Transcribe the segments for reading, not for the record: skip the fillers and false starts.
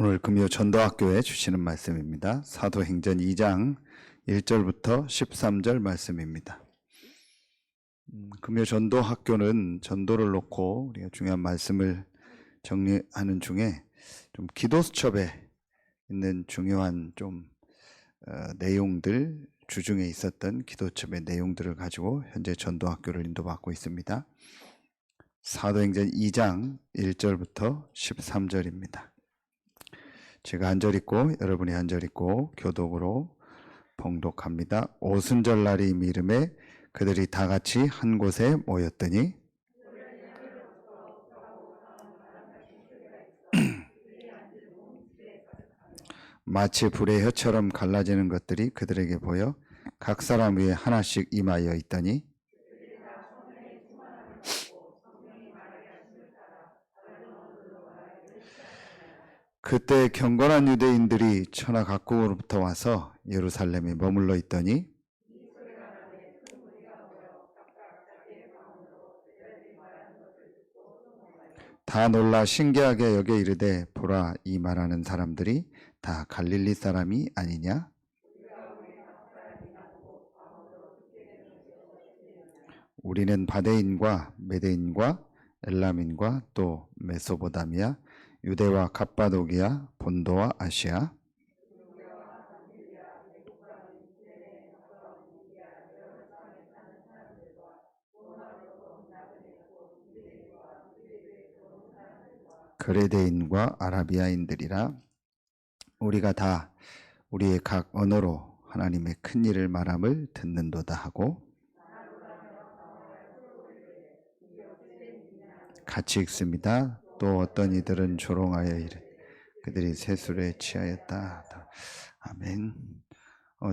오늘 금요 전도학교에 주시는 말씀입니다. 사도행전 2장 1절부터 13절 말씀입니다. 금요 전도학교는 전도를 놓고 우리가 중요한 말씀을 정리하는 중에 좀 기도 수첩에 있는 중요한 내용들, 주중에 있었던 기도 수첩의 내용들을 가지고 현재 전도학교를 인도받고 있습니다. 사도행전 2장 1절부터 13절입니다. 제가 한 절 읽고 여러분이 한 절 읽고 교독으로 봉독합니다. 오순절날이 이름에 그들이 다 같이 한 곳에 모였더니 마치 불의 혀처럼 갈라지는 것들이 그들에게 보여 각 사람 위에 하나씩 임하여 있더니 그때 경건한 유대인들이 천하 각국으로부터 와서 예루살렘에 머물러 있더니 다 놀라 신기하게 여겨 이르되 보라, 이 말하는 사람들이 다 갈릴리 사람이 아니냐? 우리는 바데인과 메데인과 엘람인과 또 메소보다미아, 유대와 갑바도기아, 본도와 아시아, 그레데인과 아라비아인들이라. 우리가 다 우리의 각 언어로 하나님의 큰 일을 말함을 듣는도다 하고 같이 읽습니다. 또 어떤 이들은 조롱하여 이르 그들이 세술에 취하였다. 아멘.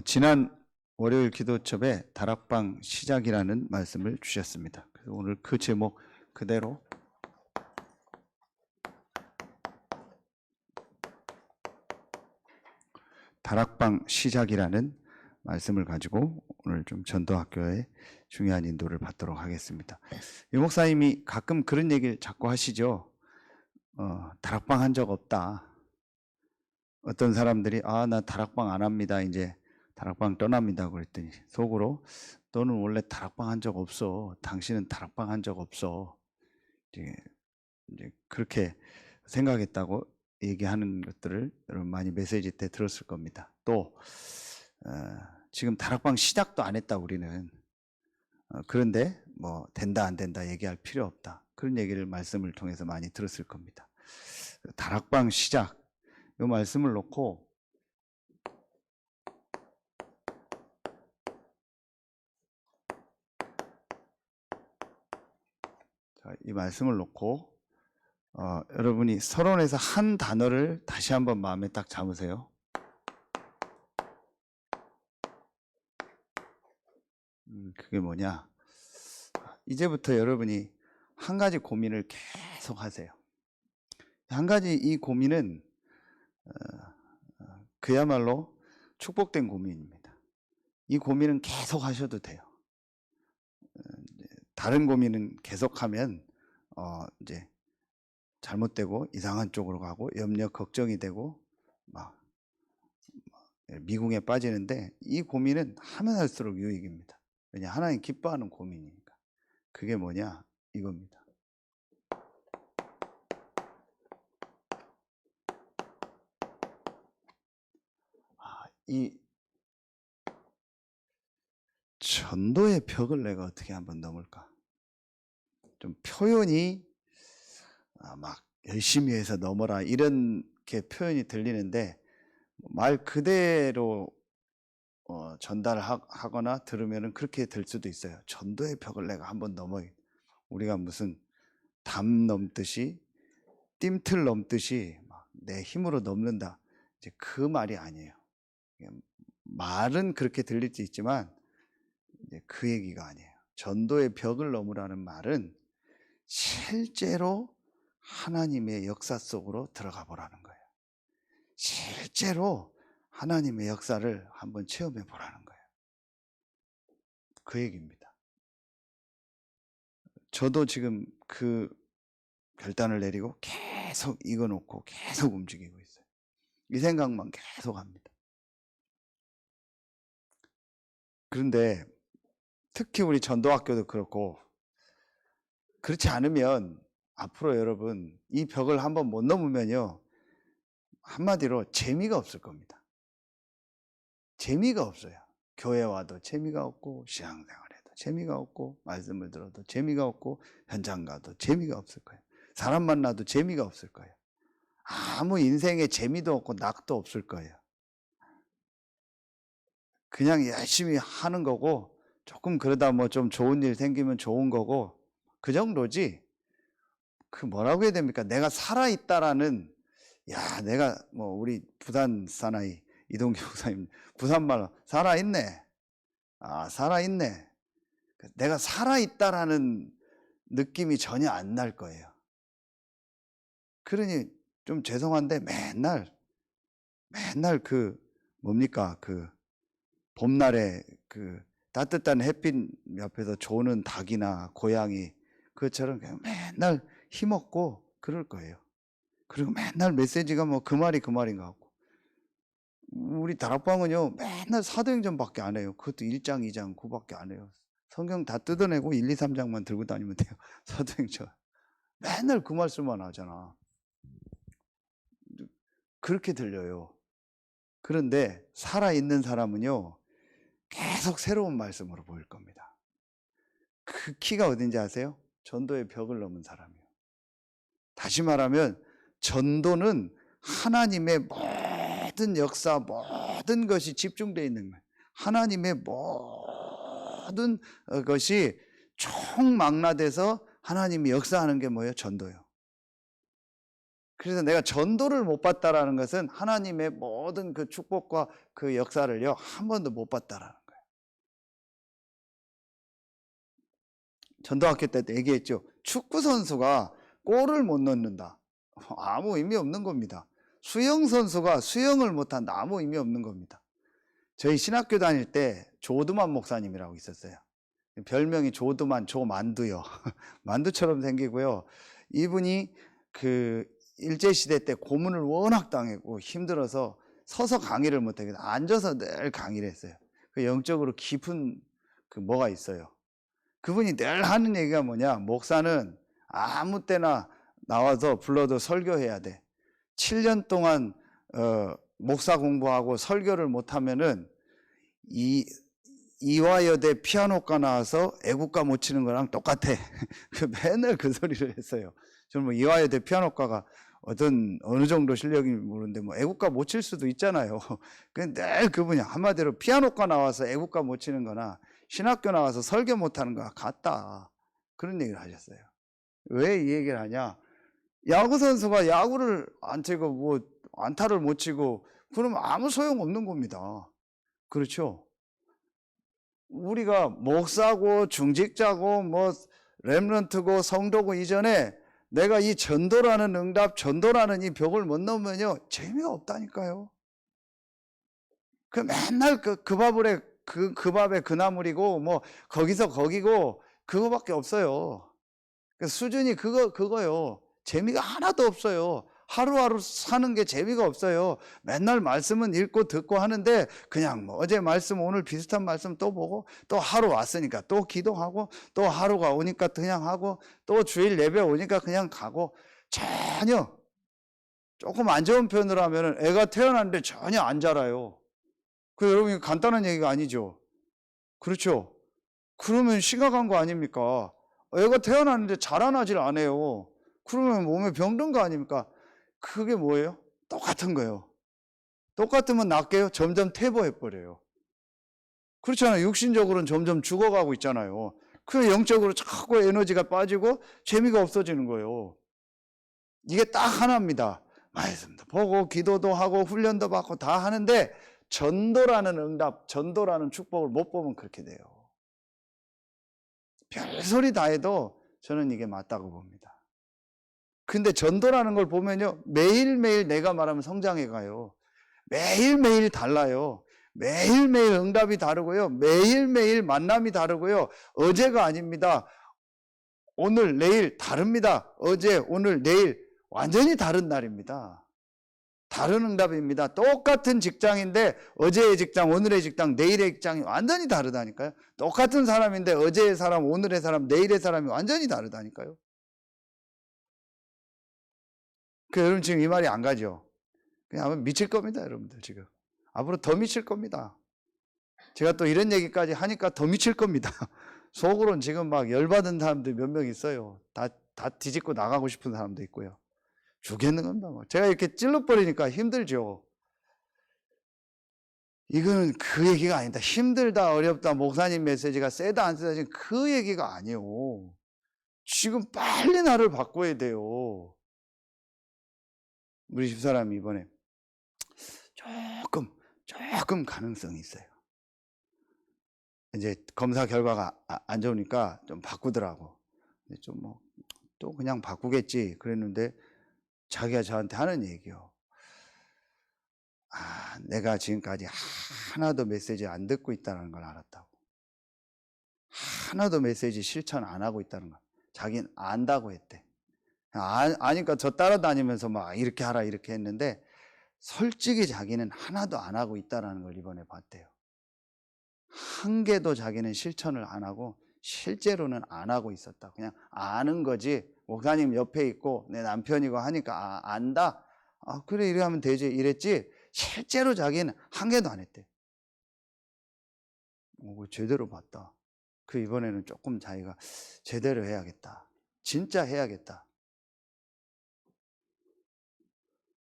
지난 월요일 기도첩에 다락방 시작이라는 말씀을 주셨습니다. 그래서 오늘 그 제목 그대로 다락방 시작이라는 말씀을 가지고 오늘 좀 전도학교에 중요한 인도를 받도록 하겠습니다. 유 목사님이 가끔 그런 얘기를 자꾸 하시죠. 다락방 한 적 없다. 어떤 사람들이 나 다락방 안 합니다. 이제 다락방 떠납니다. 그랬더니 속으로 너는 원래 다락방 한 적 없어. 당신은 다락방 한 적 없어. 이제 그렇게 생각했다고 얘기하는 것들을 여러분 많이 메시지 때 들었을 겁니다. 또 지금 다락방 시작도 안 했다 우리는. 그런데 뭐 된다 안 된다 얘기할 필요 없다. 그런 얘기를 말씀을 통해서 많이 들었을 겁니다. 다락방 시작 이 말씀을 놓고 이 말씀을 놓고 여러분이 서론에서 한 단어를 다시 한번 마음에 딱 잡으세요. 그게 뭐냐? 이제부터 여러분이 한 가지 고민을 계속 하세요. 한 가지 이 고민은 그야말로 축복된 고민입니다. 이 고민은 계속 하셔도 돼요. 다른 고민은 계속하면 이제 잘못되고 이상한 쪽으로 가고 염려 걱정이 되고 막 미궁에 빠지는데 이 고민은 하면 할수록 유익입니다. 왜냐 하나님 기뻐하는 고민이니까. 그게 뭐냐 이겁니다. 이 전도의 벽을 내가 어떻게 한번 넘을까? 좀 표현이 막 열심히 해서 넘어라 이렇게 표현이 들리는데 말 그대로 전달하거나 들으면 그렇게 될 수도 있어요. 전도의 벽을 내가 한번 우리가 무슨 담 넘듯이 뜀틀 넘듯이 막 내 힘으로 넘는다. 이제 그 말이 아니에요. 말은 그렇게 들릴 수 있지만 이제 그 얘기가 아니에요. 전도의 벽을 넘으라는 말은 실제로 하나님의 역사 속으로 들어가 보라는 거예요. 실제로 하나님의 역사를 한번 체험해 보라는 거예요. 그 얘기입니다. 저도 지금 그 결단을 내리고 계속 익어놓고 계속 움직이고 있어요. 이 생각만 계속 합니다. 그런데 특히 우리 전도학교도 그렇고, 그렇지 않으면 앞으로 여러분 이 벽을 한번 못 넘으면요, 한마디로 재미가 없을 겁니다. 재미가 없어요. 교회 와도 재미가 없고, 신앙생활에도 재미가 없고, 말씀을 들어도 재미가 없고, 현장 가도 재미가 없을 거예요. 사람 만나도 재미가 없을 거예요. 아무 인생에 재미도 없고 낙도 없을 거예요. 그냥 열심히 하는 거고, 조금 그러다 뭐 좀 좋은 일 생기면 좋은 거고, 그 정도지. 그 뭐라고 해야 됩니까? 내가 살아있다라는, 야, 내가 뭐 우리 부산 사나이 이동규 목사님 부산말로 살아있네. 아, 살아있네. 내가 살아있다라는 느낌이 전혀 안 날 거예요. 그러니 좀 죄송한데 맨날 그 뭡니까? 그 봄날에 그 따뜻한 햇빛 옆에서 조는 닭이나 고양이 그것처럼 그냥 맨날 힘없고 그럴 거예요. 그리고 맨날 메시지가 뭐 그 말이 그 말인가 같고. 우리 다락방은요 맨날 사도행전밖에 안 해요. 그것도 1장 2장 그거밖에 안 해요. 성경 다 뜯어내고 1, 2, 3장만 들고 다니면 돼요. 사도행전 맨날 그 말씀만 하잖아. 그렇게 들려요. 그런데 살아있는 사람은요 계속 새로운 말씀으로 보일 겁니다. 그 키가 어딘지 아세요? 전도의 벽을 넘은 사람이에요. 다시 말하면 전도는 하나님의 모든 역사, 모든 것이 집중되어 있는 거예요. 하나님의 모든 것이 총망라돼서 하나님이 역사하는 게 뭐예요? 전도예요. 그래서 내가 전도를 못 봤다라는 것은 하나님의 모든 그 축복과 그 역사를요 한 번도 못 봤다라는 거예요. 전도학교 때 얘기했죠. 축구 선수가 골을 못 넣는다. 아무 의미 없는 겁니다. 수영 선수가 수영을 못한다. 아무 의미 없는 겁니다. 저희 신학교 다닐 때 조드만 목사님이라고 있었어요. 별명이 조드만, 조만두요. 만두처럼 생기고요. 이분이 그 일제시대 때 고문을 워낙 당했고 힘들어서 서서 강의를 못하게 앉아서 늘 강의를 했어요. 그 영적으로 깊은 그 뭐가 있어요. 그분이 늘 하는 얘기가 뭐냐, 목사는 아무 때나 나와서 불러도 설교해야 돼. 7년 동안 목사 공부하고 설교를 못하면은 이화여대 피아노과 나와서 애국가 못 치는 거랑 똑같아. 맨날 그 소리를 했어요. 저는 뭐 이화여대 피아노과가 어느 정도 실력인지 모르는데 뭐 애국가 못 칠 수도 있잖아요. 늘 그분이 한마디로 피아노과 나와서 애국가 못 치는 거나 신학교 나와서 설교 못 하는 거랑 같다. 그런 얘기를 하셨어요. 왜 이 얘기를 하냐? 야구 선수가 야구를 안 치고 뭐 안타를 못 치고 그러면 아무 소용 없는 겁니다. 그렇죠? 우리가 목사고 중직자고 뭐 렘넌트고 성도고 이전에 내가 이 전도라는 응답, 전도라는 이 벽을 못 넘으면요 재미가 없다니까요. 그 맨날 그 밥에 그 밥에 그 나물이고 뭐 거기서 거기고 그거밖에 없어요. 그 수준이 그거요. 재미가 하나도 없어요. 하루하루 사는 게 재미가 없어요. 맨날 말씀은 읽고 듣고 하는데 그냥 뭐 어제 말씀 오늘 비슷한 말씀 또 보고 또 하루 왔으니까 또 기도하고 또 하루가 오니까 그냥 하고 또 주일 예배 오니까 그냥 가고 전혀 조금 안 좋은 표현으로 하면은 애가 태어났는데 전혀 안 자라요. 그 여러분 간단한 얘기가 아니죠. 그렇죠? 그러면 심각한 거 아닙니까? 애가 태어났는데 자라나질 않아요. 그러면 몸에 병든 거 아닙니까? 그게 뭐예요? 똑같은 거예요. 똑같으면 낫게요? 점점 퇴보해버려요. 그렇잖아요. 육신적으로는 점점 죽어가고 있잖아요. 그래서 영적으로 자꾸 에너지가 빠지고 재미가 없어지는 거예요. 이게 딱 하나입니다. 말씀도 보고 기도도 하고 훈련도 받고 다 하는데 전도라는 응답, 전도라는 축복을 못 보면 그렇게 돼요. 별소리 다 해도 저는 이게 맞다고 봅니다. 근데 전도라는 걸 보면요 매일매일 내가 말하면 성장해 가요. 매일매일 달라요. 매일매일 응답이 다르고요. 매일매일 만남이 다르고요. 어제가 아닙니다. 오늘 내일 다릅니다. 어제 오늘 내일 완전히 다른 날입니다. 다른 응답입니다. 똑같은 직장인데 어제의 직장, 오늘의 직장, 내일의 직장이 완전히 다르다니까요. 똑같은 사람인데 어제의 사람, 오늘의 사람, 내일의 사람이 완전히 다르다니까요. 여러분 지금 이 말이 안 가죠? 그냥 아마 미칠 겁니다, 여러분들 지금. 앞으로 더 미칠 겁니다. 제가 또 이런 얘기까지 하니까 더 미칠 겁니다. 속으로는 지금 막 열받은 사람들 몇 명 있어요. 다 뒤집고 나가고 싶은 사람도 있고요. 죽겠는 겁니다. 제가 이렇게 찔러버리니까 힘들죠. 이거는 그 얘기가 아니다. 힘들다, 어렵다, 목사님 메시지가 세다, 안 세다, 지금 그 얘기가 아니에요. 지금 빨리 나를 바꿔야 돼요. 우리 집사람이 이번에 조금 가능성이 있어요. 이제 검사 결과가 안 좋으니까 좀 바꾸더라고. 좀 또 그냥 바꾸겠지 그랬는데 자기가 저한테 하는 얘기요. 내가 지금까지 하나도 메시지 안 듣고 있다는 걸 알았다고. 하나도 메시지 실천 안 하고 있다는 걸. 자기는 안다고 했대. 아니까 저 따라다니면서 막 이렇게 하라 이렇게 했는데 솔직히 자기는 하나도 안 하고 있다는 걸 이번에 봤대요. 한 개도 자기는 실천을 안 하고 실제로는 안 하고 있었다. 그냥 아는 거지. 목사님 옆에 있고 내 남편이고 하니까 안다. 그래 이래 하면 되지 이랬지. 실제로 자기는 한 개도 안 했대. 제대로 봤다. 이번에는 조금 자기가 제대로 해야겠다. 진짜 해야겠다.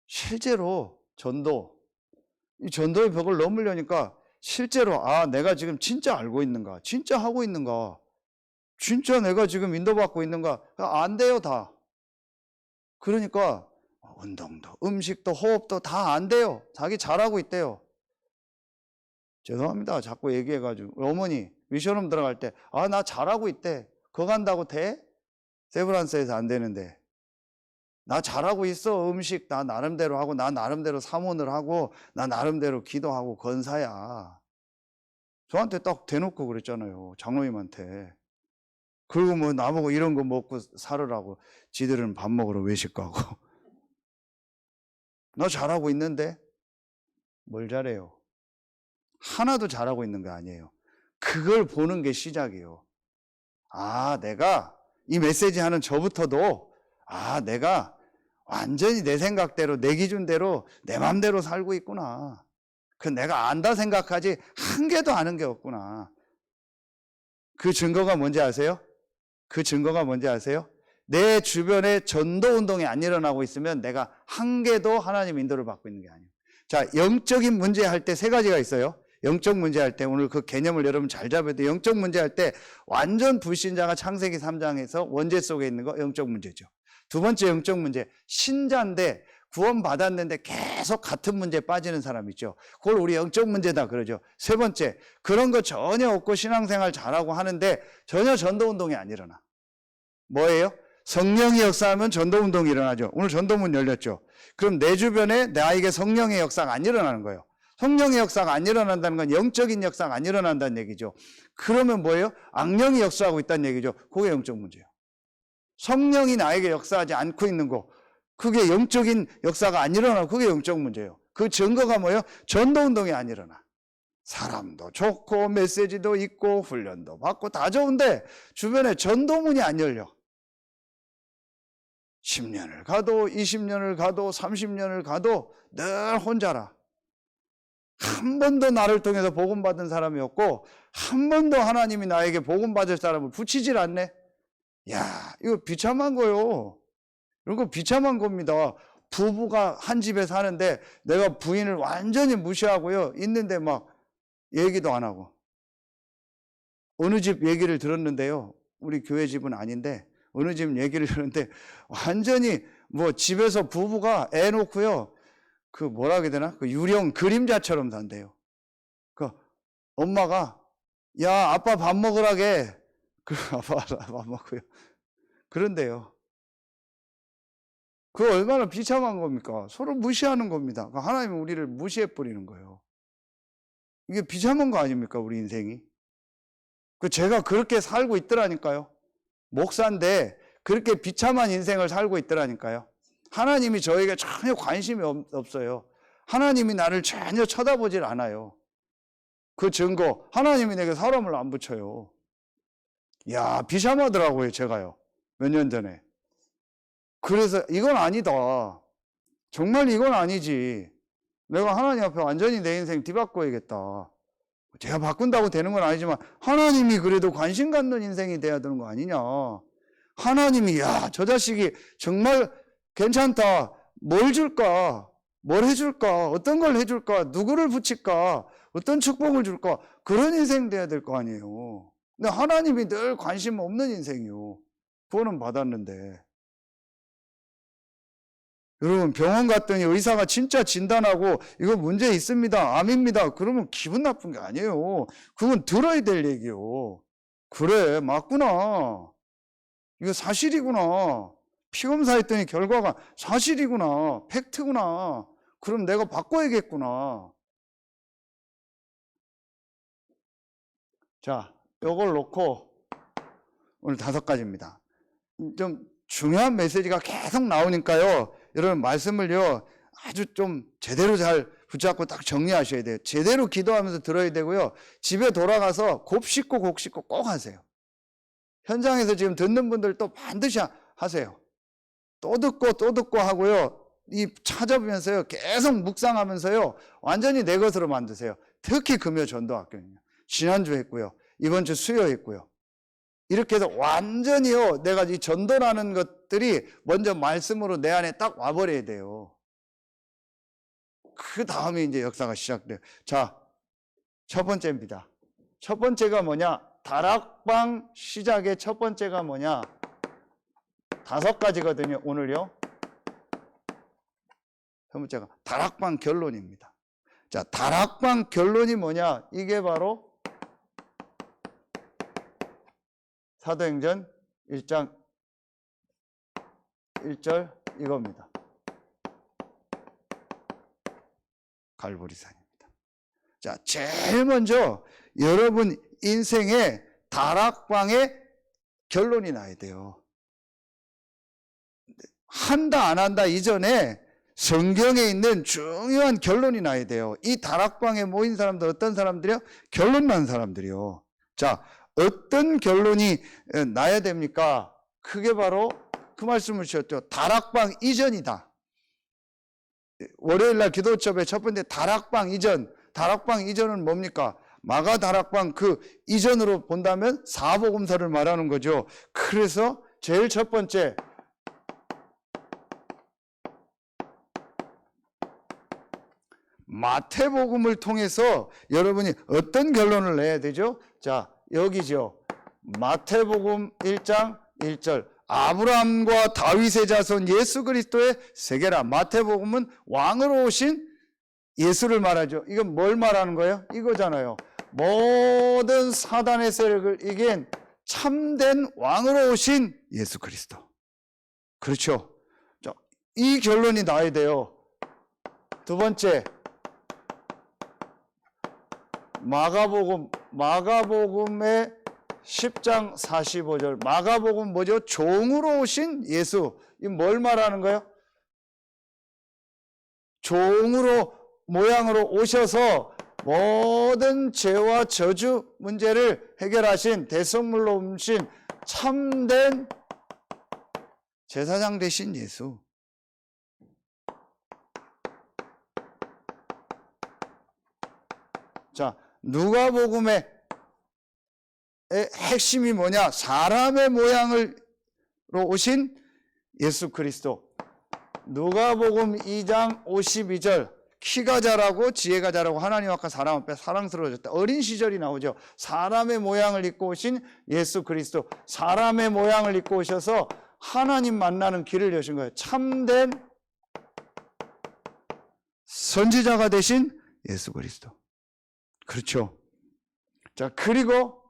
실제로 이 전도의 벽을 넘으려니까 실제로 내가 지금 진짜 알고 있는가? 진짜 하고 있는가? 진짜 내가 지금 인도받고 있는가? 안 돼요, 다. 그러니까 운동도, 음식도, 호흡도 다 안 돼요. 자기 잘하고 있대요. 죄송합니다. 자꾸 얘기해가지고. 어머니, 미션홈 들어갈 때, 나 잘하고 있대. 그거 간다고 돼? 세브란스에서 안 되는데. 나 잘하고 있어. 음식 나 나름대로 하고, 나 나름대로 사모를 하고, 나 나름대로 기도하고, 건사야. 저한테 딱 대놓고 그랬잖아요. 장로님한테. 그리고 뭐 나보고 이런 거 먹고 살으라고 지들은 밥 먹으러 외식 가고. 나 잘하고 있는데? 뭘 잘해요? 하나도 잘하고 있는 게 아니에요. 그걸 보는 게 시작이에요. 내가 이 메시지 하는 저부터도 내가 완전히 내 생각대로 내 기준대로 내 맘대로 살고 있구나. 내가 안다 생각하지 한 개도 아는 게 없구나. 그 증거가 뭔지 아세요? 내 주변에 전도 운동이 안 일어나고 있으면 내가 한 개도 하나님 인도를 받고 있는 게 아니에요. 자, 영적인 문제 할 때 세 가지가 있어요. 영적 문제 할 때 오늘 그 개념을 여러분 잘 잡아야 돼요. 영적 문제 할 때 완전 불신자가 창세기 3장에서 원죄 속에 있는 거 영적 문제죠. 두 번째 영적 문제, 신자인데 구원받았는데 계속 같은 문제에 빠지는 사람 있죠. 그걸 우리 영적 문제다 그러죠. 세 번째, 그런 거 전혀 없고 신앙생활 잘하고 하는데 전혀 전도운동이 안 일어나. 뭐예요? 성령이 역사하면 전도운동이 일어나죠. 오늘 전도문 열렸죠. 그럼 내 주변에 나에게 성령의 역사가 안 일어나는 거예요. 성령의 역사가 안 일어난다는 건 영적인 역사가 안 일어난다는 얘기죠. 그러면 뭐예요? 악령이 역사하고 있다는 얘기죠. 그게 영적 문제예요. 성령이 나에게 역사하지 않고 있는 거, 그게 영적인 역사가 안 일어나고 그게 영적 문제예요. 그 증거가 뭐예요? 전도운동이 안 일어나. 사람도 좋고 메시지도 있고 훈련도 받고 다 좋은데 주변에 전도문이 안 열려. 10년을 가도 20년을 가도 30년을 가도 늘 혼자라. 한 번도 나를 통해서 복음받은 사람이 없고 한 번도 하나님이 나에게 복음받을 사람을 붙이질 않네. 이거 비참한 거요. 이거 비참한 겁니다. 부부가 한 집에 사는데 내가 부인을 완전히 무시하고요. 있는데 막 얘기도 안 하고. 어느 집 얘기를 들었는데요. 우리 교회 집은 아닌데 어느 집 얘기를 들었는데 완전히 뭐 집에서 부부가 애 놓고요. 그 뭐라 해야 되나? 그 유령 그림자처럼 산대요. 그 엄마가 아빠 밥 먹으라게. 아빠 밥 먹고요. 그런데요. 그 얼마나 비참한 겁니까? 서로 무시하는 겁니다. 하나님은 우리를 무시해버리는 거예요. 이게 비참한 거 아닙니까? 우리 인생이. 제가 그렇게 살고 있더라니까요. 목사인데 그렇게 비참한 인생을 살고 있더라니까요. 하나님이 저에게 전혀 관심이 없어요. 하나님이 나를 전혀 쳐다보질 않아요. 그 증거, 하나님이 내게 사람을 안 붙여요. 야, 비참하더라고요, 제가요. 몇 년 전에. 그래서 이건 아니다. 정말 이건 아니지. 내가 하나님 앞에 완전히 내 인생 뒤바꿔야겠다. 제가 바꾼다고 되는 건 아니지만 하나님이 그래도 관심 갖는 인생이 돼야 되는 거 아니냐. 하나님이 야, 저 자식이 정말 괜찮다. 뭘 줄까? 뭘 해줄까? 어떤 걸 해줄까? 누구를 붙일까? 어떤 축복을 줄까? 그런 인생 돼야 될 거 아니에요. 근데 하나님이 늘 관심 없는 인생이요. 구원은 받았는데. 여러분, 병원 갔더니 의사가 진짜 진단하고 이거 문제 있습니다. 암입니다. 그러면 기분 나쁜 게 아니에요. 그건 들어야 될 얘기요. 그래, 맞구나. 이거 사실이구나. 피검사했더니 결과가 사실이구나. 팩트구나. 그럼 내가 바꿔야겠구나. 자, 요걸 놓고 오늘 5가지입니다. 좀 중요한 메시지가 계속 나오니까요. 여러분 말씀을요. 아주 좀 제대로 잘 붙잡고 딱 정리하셔야 돼요. 제대로 기도하면서 들어야 되고요. 집에 돌아가서 곱씹고 꼭 하세요. 현장에서 지금 듣는 분들도 반드시 하세요. 또 듣고 하고요. 이 찾아보면서요. 계속 묵상하면서요. 완전히 내 것으로 만드세요. 특히 금요 전도학교는요. 지난주 했고요. 이번 주 수요 했고요. 이렇게 해서 완전히요. 내가 이 전도라는 것들이 먼저 말씀으로 내 안에 딱 와버려야 돼요. 그 다음에 이제 역사가 시작돼요. 자, 첫 번째입니다. 첫 번째가 뭐냐? 다락방 시작의 첫 번째가 뭐냐? 5가지거든요. 오늘요. 첫 번째가 다락방 결론입니다. 자, 다락방 결론이 뭐냐? 이게 바로 사도행전 1장 1절 이겁니다. 갈보리산입니다. 자, 제일 먼저 여러분 인생의 다락방의 결론이 나야 돼요. 한다 안 한다 이전에 성경에 있는 중요한 결론이 나야 돼요. 이 다락방에 모인 사람들 어떤 사람들이요? 결론 난 사람들이요. 자, 어떤 결론이 나야 됩니까? 그게 바로 그 말씀을 주셨죠. 다락방 이전이다. 월요일날 기도첩의 첫 번째 다락방 이전. 다락방 이전은 뭡니까? 마가 다락방 그 이전으로 본다면 사복음서를 말하는 거죠. 그래서 제일 첫 번째 마태복음을 통해서 여러분이 어떤 결론을 내야 되죠? 자, 여기죠. 마태복음 1장 1절. 아브라함과 다윗의 자손 예수 그리스도의 세계라. 마태복음은 왕으로 오신 예수를 말하죠. 이건 뭘 말하는 거예요? 이거잖아요. 모든 사단의 세력을 이긴 참된 왕으로 오신 예수 그리스도. 그렇죠. 자, 이 결론이 나야 돼요. 두 번째, 마가복음의 10장 45절. 마가복음 뭐죠? 종으로 오신 예수. 이 뭘 말하는 거예요? 종으로 모양으로 오셔서 모든 죄와 저주 문제를 해결하신 대성물로 오신 참된 제사장 되신 예수. 자, 누가복음의 핵심이 뭐냐? 사람의 모양으로 오신 예수 그리스도. 누가복음 2장 52절. 키가 자라고 지혜가 자라고 하나님 앞과 사람 앞에 사랑스러워졌다. 어린 시절이 나오죠. 사람의 모양을 입고 오신 예수 그리스도. 사람의 모양을 입고 오셔서 하나님 만나는 길을 여신 거예요. 참된 선지자가 되신 예수 그리스도. 그렇죠. 자, 그리고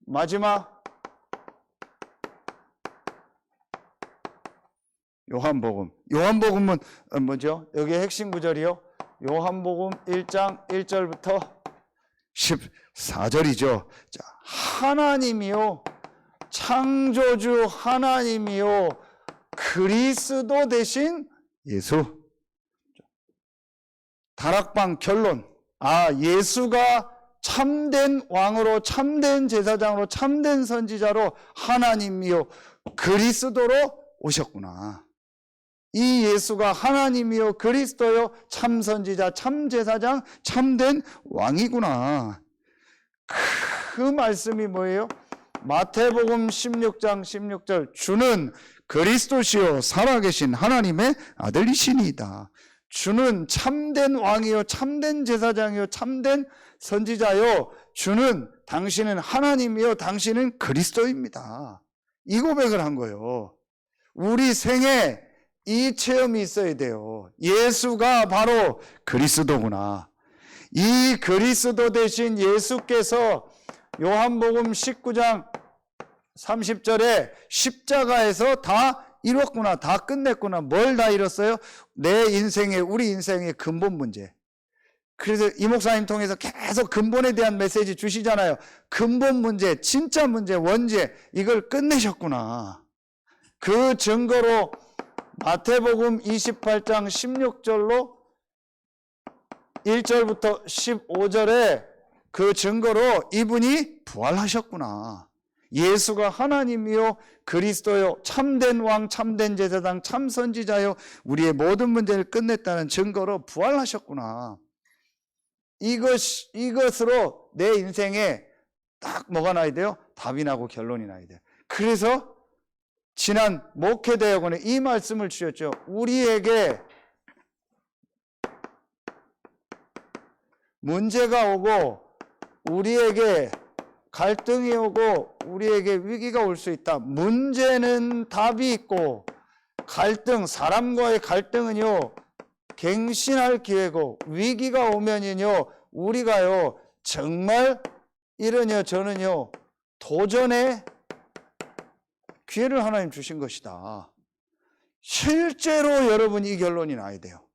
마지막 요한복음. 요한복음은 뭐죠? 여기에 핵심 구절이요. 요한복음 1장 1절부터 14절이죠. 자, 하나님이요. 창조주 하나님이요. 그리스도 대신 예수. 다락방 결론. 예수가 참된 왕으로, 참된 제사장으로, 참된 선지자로, 하나님이요 그리스도로 오셨구나. 이 예수가 하나님이요 그리스도요 참 선지자, 참 제사장, 참된 왕이구나. 그 말씀이 뭐예요? 마태복음 16장 16절, 주는 그리스도시요 살아계신 하나님의 아들이시니이다. 주는 참된 왕이요 참된 제사장이요 참된 선지자요, 주는, 당신은 하나님이요 당신은 그리스도입니다. 이 고백을 한 거예요. 우리 생에 이 체험이 있어야 돼요. 예수가 바로 그리스도구나. 이 그리스도 대신 예수께서 요한복음 19장 30절에 십자가에서 다 이뤘구나, 다 끝냈구나. 뭘 다 이뤘어요? 내 인생의, 우리 인생의 근본 문제. 그래서 이 목사님 통해서 계속 근본에 대한 메시지 주시잖아요. 근본 문제, 진짜 문제, 원죄, 이걸 끝내셨구나. 그 증거로 마태복음 28장 16절로 1절부터 15절에 그 증거로 이분이 부활하셨구나. 예수가 하나님이요 그리스도요 참된 왕, 참된 제사장, 참 선지자요 우리의 모든 문제를 끝냈다는 증거로 부활하셨구나. 이것으로 내 인생에 딱 뭐가 나야 돼요? 답이 나고 결론이 나야 돼요. 그래서 지난 목회대학원에 이 말씀을 주셨죠. 우리에게 문제가 오고, 우리에게 갈등이 오고, 우리에게 위기가 올 수 있다. 문제는 답이 있고, 갈등, 사람과의 갈등은요 갱신할 기회고, 위기가 오면은요 우리가요 정말 이러냐 저러냐 도전의 기회를 하나님 주신 것이다. 실제로 여러분 이 결론이 나야 돼요.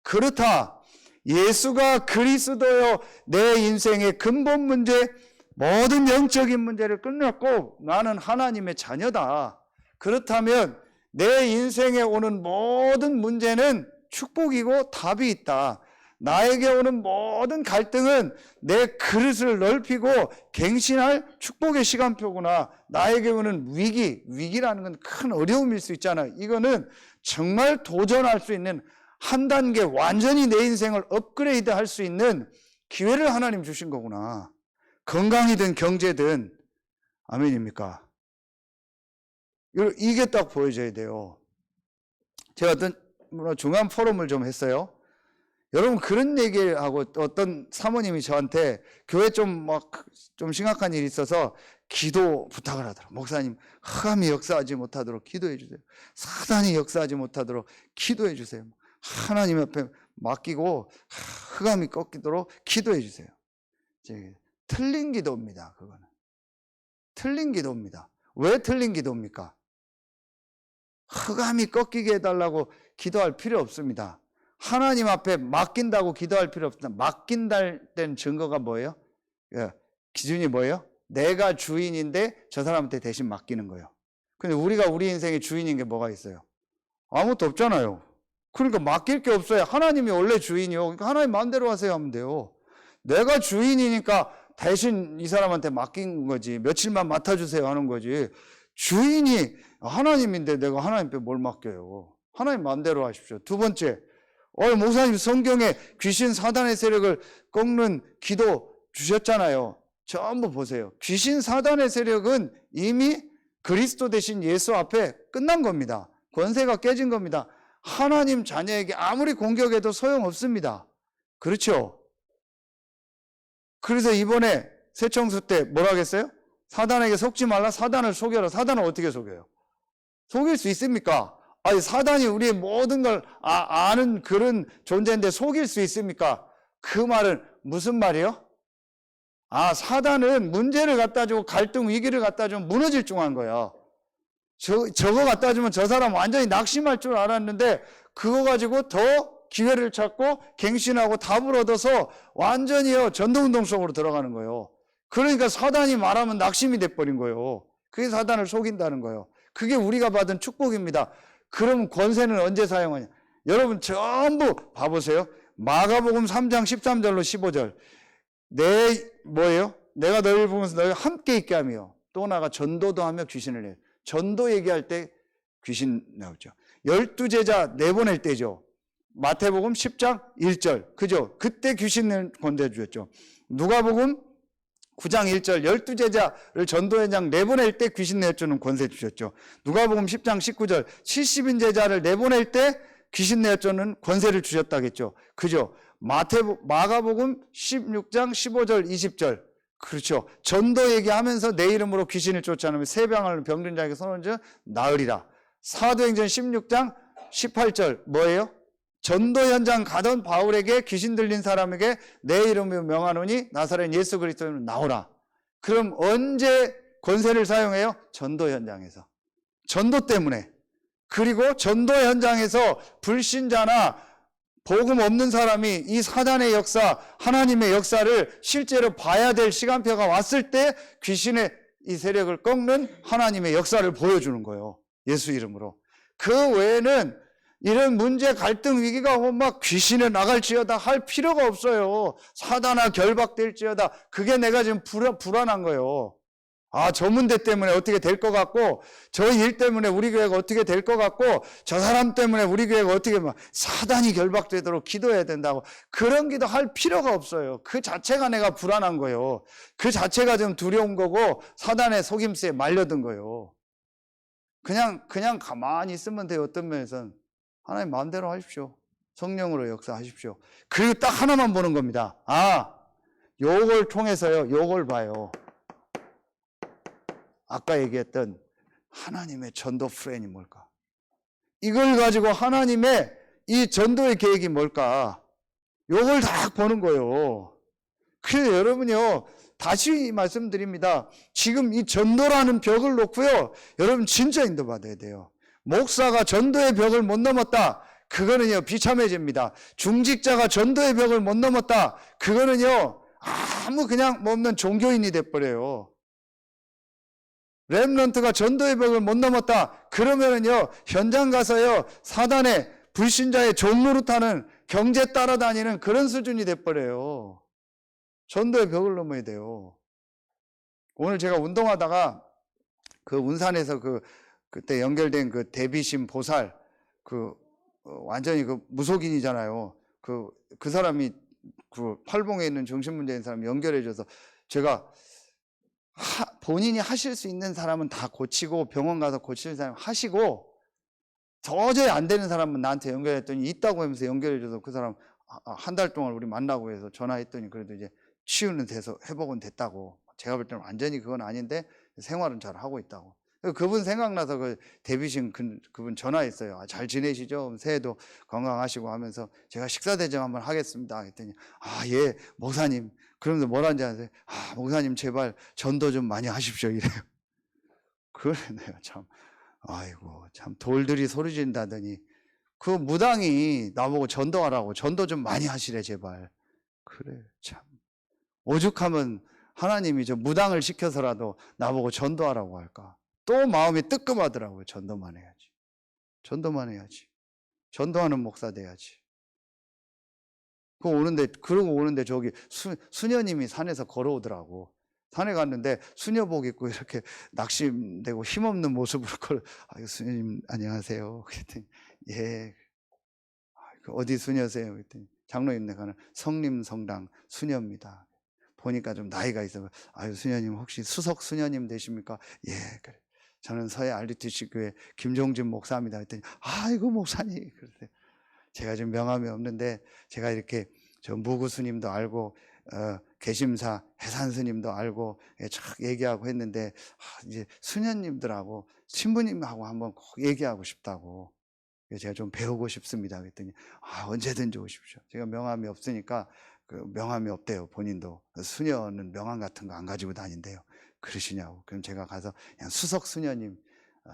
그렇다, 예수가 그리스도요 내 인생의 근본 문제, 모든 영적인 문제를 끝냈고 나는 하나님의 자녀다. 그렇다면 내 인생에 오는 모든 문제는 축복이고 답이 있다. 나에게 오는 모든 갈등은 내 그릇을 넓히고 갱신할 축복의 시간표구나. 나에게 오는 위기라는 건 큰 어려움일 수 있잖아요. 이거는 정말 도전할 수 있는, 한 단계 완전히 내 인생을 업그레이드 할 수 있는 기회를 하나님 주신 거구나. 건강이든 경제든. 아멘입니까? 이게 딱 보여져야 돼요. 제가 중요한 포럼을 좀 했어요. 여러분, 그런 얘기를 하고 어떤 사모님이 저한테 교회 좀 심각한 일이 있어서 기도 부탁을 하더라고요. 목사님, 흑암이 역사하지 못하도록 기도해 주세요. 사단이 역사하지 못하도록 기도해 주세요. 하나님 앞에 맡기고 흑암이 꺾이도록 기도해 주세요. 틀린 기도입니다. 그거는 틀린 기도입니다. 왜 틀린 기도입니까? 흑암이 꺾이게 해달라고 기도할 필요 없습니다. 하나님 앞에 맡긴다고 기도할 필요 없습니다. 맡긴다는 증거가 뭐예요? 기준이 뭐예요? 내가 주인인데 저 사람한테 대신 맡기는 거예요. 근데 우리가 우리 인생의 주인인 게 뭐가 있어요? 아무것도 없잖아요. 그러니까 맡길 게 없어요. 하나님이 원래 주인이요. 그러니까 하나님 마음대로 하세요 하면 돼요. 내가 주인이니까 대신 이 사람한테 맡긴 거지. 며칠만 맡아주세요 하는 거지. 주인이 하나님인데 내가 하나님께 뭘 맡겨요? 하나님 마음대로 하십시오. 두 번째, 목사님 성경에 귀신 사단의 세력을 꺾는 기도 주셨잖아요. 전부 보세요. 귀신 사단의 세력은 이미 그리스도 대신 예수 앞에 끝난 겁니다. 권세가 깨진 겁니다. 하나님 자녀에게 아무리 공격해도 소용없습니다. 그렇죠? 그래서 이번에 새청수 때 뭐라 하겠어요? 사단에게 속지 말라, 사단을 속여라. 사단을 어떻게 속여요? 속일 수 있습니까? 아니, 사단이 우리의 모든 걸 아는 그런 존재인데 속일 수 있습니까? 그 말은 무슨 말이에요? 사단은 문제를 갖다 주고 갈등, 위기를 갖다 주면 무너질 줄 한 거야. 저거 갖다 주면 저 사람 완전히 낙심할 줄 알았는데 그거 가지고 더 기회를 찾고 갱신하고 답을 얻어서 완전히요 전도운동 속으로 들어가는 거예요. 그러니까 사단이 말하면 낙심이 돼버린 거예요. 그게 사단을 속인다는 거예요. 그게 우리가 받은 축복입니다. 그럼 권세는 언제 사용하냐? 여러분 전부 봐보세요. 마가복음 3장 13절로 15절. 뭐예요? 내가 너희를 보면서 너희가 함께 있게 하며 또 나가 전도도 하며 귀신을 내요. 전도 얘기할 때 귀신 나오죠. 12제자 내보낼 때죠. 마태복음 10장 1절. 그죠? 그때 귀신을 권세 주셨죠. 누가복음 9장 1절 12제자를 전도 현장 내보낼 때 귀신 내주는 권세 주셨죠. 누가복음 10장 19절 70인 제자를 내보낼 때 귀신 내주는 권세를 주셨다겠죠. 그죠? 마가복음 16장 15절 20절. 그렇죠. 전도 얘기하면서 내 이름으로 귀신을 쫓아내면 새 병을 병든 자에게 선언하여 나으리라. 사도행전 16장 18절 뭐예요? 전도 현장 가던 바울에게 귀신 들린 사람에게 내 이름으로 명하노니 나사렛 예수 그리스도는 나오라. 그럼 언제 권세를 사용해요? 전도 현장에서. 전도 때문에. 그리고 전도 현장에서 불신자나 복음 없는 사람이 이 사단의 역사, 하나님의 역사를 실제로 봐야 될 시간표가 왔을 때 귀신의 이 세력을 꺾는 하나님의 역사를 보여주는 거예요. 예수 이름으로. 그 외에는 이런 문제, 갈등, 위기가 오면 막 귀신에 나갈지어다 할 필요가 없어요. 사단아 결박될지어다. 그게 내가 지금 불안한 거예요. 아, 저 문제 때문에 어떻게 될 것 같고, 저 일 때문에 우리 교회가 어떻게 될 것 같고, 저 사람 때문에 우리 교회가 어떻게 막 사단이 결박되도록 기도해야 된다고. 그런 기도 할 필요가 없어요. 그 자체가 내가 불안한 거예요. 그 자체가 좀 두려운 거고, 사단의 속임수에 말려든 거예요. 그냥 가만히 있으면 돼요. 어떤 면에서는. 하나님 마음대로 하십시오. 성령으로 역사하십시오. 그리고 딱 하나만 보는 겁니다. 아, 요걸 통해서요. 요걸 봐요. 아까 얘기했던 하나님의 전도 플랜이 뭘까? 이걸 가지고 하나님의 이 전도의 계획이 뭘까? 요걸 다 보는 거예요. 그래서 여러분요, 다시 말씀드립니다. 지금 이 전도라는 벽을 놓고요, 여러분 진짜 인도받아야 돼요. 목사가 전도의 벽을 못 넘었다. 그거는요, 비참해집니다. 중직자가 전도의 벽을 못 넘었다. 그거는요, 아무 그냥 뭐 없는 종교인이 돼버려요. 렘넌트가 전도의 벽을 못 넘었다. 그러면은요, 현장 가서요, 사단의 불신자의 종노릇하는 경제 따라다니는 그런 수준이 돼버려요. 전도의 벽을 넘어야 돼요. 오늘 제가 운동하다가 그 운산에서 그때 연결된 그 대비신 보살, 완전히 무속인이잖아요. 그 사람이 팔봉에 있는 정신문제인 사람 연결해줘서 제가 본인이 하실 수 있는 사람은 다 고치고 병원 가서 고칠 사람 하시고 도저히 안 되는 사람은 나한테 연결했더니 있다고 하면서 연결해줘서 그 사람 한 달 동안 우리 만나고 해서 전화했더니 그래도 이제 치유는 돼서 회복은 됐다고. 제가 볼 때는 완전히 그건 아닌데 생활은 잘 하고 있다고. 그분 생각나서 그 데뷔신 그분 전화했어요. 잘 지내시죠? 새해도 건강하시고 하면서 제가 식사 대접 한번 하겠습니다. 했더니 예, 목사님. 그러면서 뭐라는지 아세요? 목사님 제발 전도 좀 많이 하십시오. 이래요. 그러네요. 참. 아이고, 참 돌들이 소리 지른다더니 그 무당이 나보고 전도하라고 전도 좀 많이 하시래 제발. 그래 참 오죽하면 하나님이 저 무당을 시켜서라도 나보고 전도하라고 할까. 또 마음이 뜨끔하더라고요. 전도만 해야지. 전도만 해야지. 전도하는 목사 돼야지. 그러고 오는데 저기 수녀님이 산에서 걸어오더라고. 산에 갔는데 수녀복 입고 이렇게 낙심되고 힘없는 모습으로 수녀님 안녕하세요. 그랬더니 예. 어디 수녀세요? 그랬더니 장로님네 가는 성림성당 수녀입니다. 보니까 좀 나이가 있어. 수녀님 혹시 수석 수녀님 되십니까? 예, 그래. 저는 서해 RUTC 교회 김종진 목사입니다. 그랬더니 아이고 목사님. 그랬어요. 제가 좀 명함이 없는데 제가 이렇게 저 무구 스님도 알고 개심사 해산 스님도 알고 쫙 얘기하고 했는데 이제 수녀님들하고 신부님하고 한번 꼭 얘기하고 싶다고. 제가 좀 배우고 싶습니다. 그랬더니 언제든지 오십시오. 제가 명함이 없으니까 명함이 없대요. 본인도. 수녀는 명함 같은 거 안 가지고 다닌대요. 그러시냐고. 그럼 제가 가서 그냥 수석 수녀님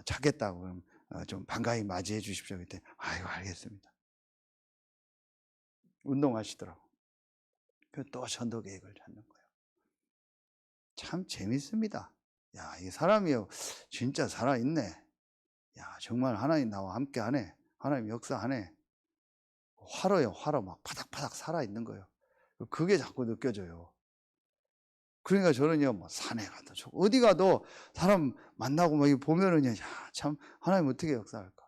찾겠다고 그럼 좀 반가이 맞이해 주십시오. 그랬더니 알겠습니다. 운동하시더라고. 또 전도 계획을 찾는 거예요. 참 재밌습니다. 이 사람이요 진짜 살아있네. 야, 정말 하나님 나와 함께 하네. 하나님 역사하네. 활어요, 활어. 막 파닥파닥 살아있는 거예요. 그게 자꾸 느껴져요. 그러니까 저는요, 뭐 산에 가도 좋고, 어디 가도 사람 만나고 막 보면은요, 야, 참, 하나님 어떻게 역사할까.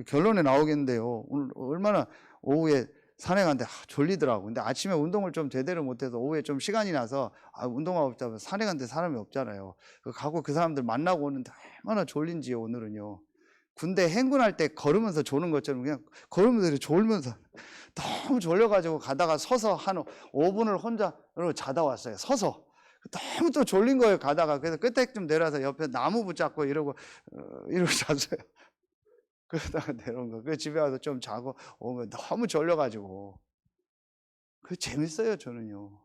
결론에 나오겠는데요. 오늘 얼마나 오후에 산에 갔는데 졸리더라고. 근데 아침에 운동을 좀 제대로 못해서 오후에 좀 시간이 나서 운동하고 싶다면 산에 갔는데 사람이 없잖아요. 가고 그 사람들 만나고 오는데 얼마나 졸린지요, 오늘은요. 군대 행군할 때 걸으면서 조는 것처럼 그냥 걸으면서 졸면서 너무 졸려가지고 가다가 서서 한 5분을 혼자 자다 왔어요. 서서. 너무 또 졸린 거예요, 가다가. 그래서 끝에 좀 내려서 옆에 나무 붙잡고 이러고 잤어요. 그러다가 내려온 거. 그 집에 와서 좀 자고 오면 너무 졸려가지고. 그 재밌어요, 저는요.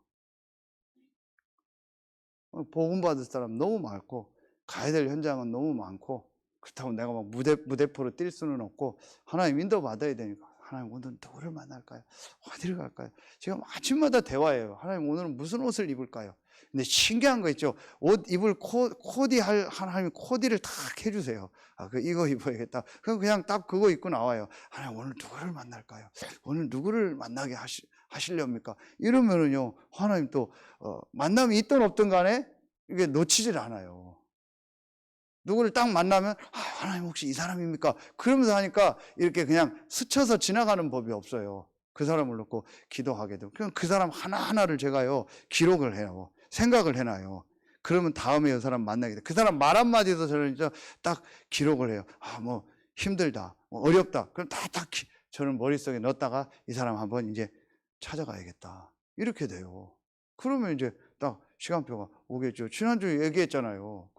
복음 받을 사람 너무 많고, 가야 될 현장은 너무 많고, 그렇다고 내가 막 무대포로 뛸 수는 없고, 하나님 인도 받아야 되니까, 하나님 오늘 누구를 만날까요? 어디를 갈까요? 지금 아침마다 대화예요. 하나님 오늘은 무슨 옷을 입을까요? 근데 신기한 거 있죠. 옷 입을 코디 하나님 코디를 딱 해주세요. 이거 입어야겠다. 그냥 딱 그거 입고 나와요. 하나님 오늘 누구를 만날까요? 오늘 누구를 만나게 하시렵니까? 이러면은요, 하나님 또, 만남이 있든 없든 간에 이게 놓치질 않아요. 누구를 딱 만나면, 하나님 혹시 이 사람입니까? 그러면서 하니까 이렇게 그냥 스쳐서 지나가는 법이 없어요. 그 사람을 놓고 기도하게 되고. 그냥 그 사람 하나하나를 제가요, 기록을 해요. 생각을 해놔요. 그러면 다음에 이 사람 만나게 돼. 그 사람 말 한마디도 저는 딱 기록을 해요. 뭐 힘들다, 뭐 어렵다. 그럼 딱 저는 머릿속에 넣었다가 이 사람 한번 이제 찾아가야겠다. 이렇게 돼요. 그러면 이제 딱 시간표가 오겠죠. 지난주에 얘기했잖아요.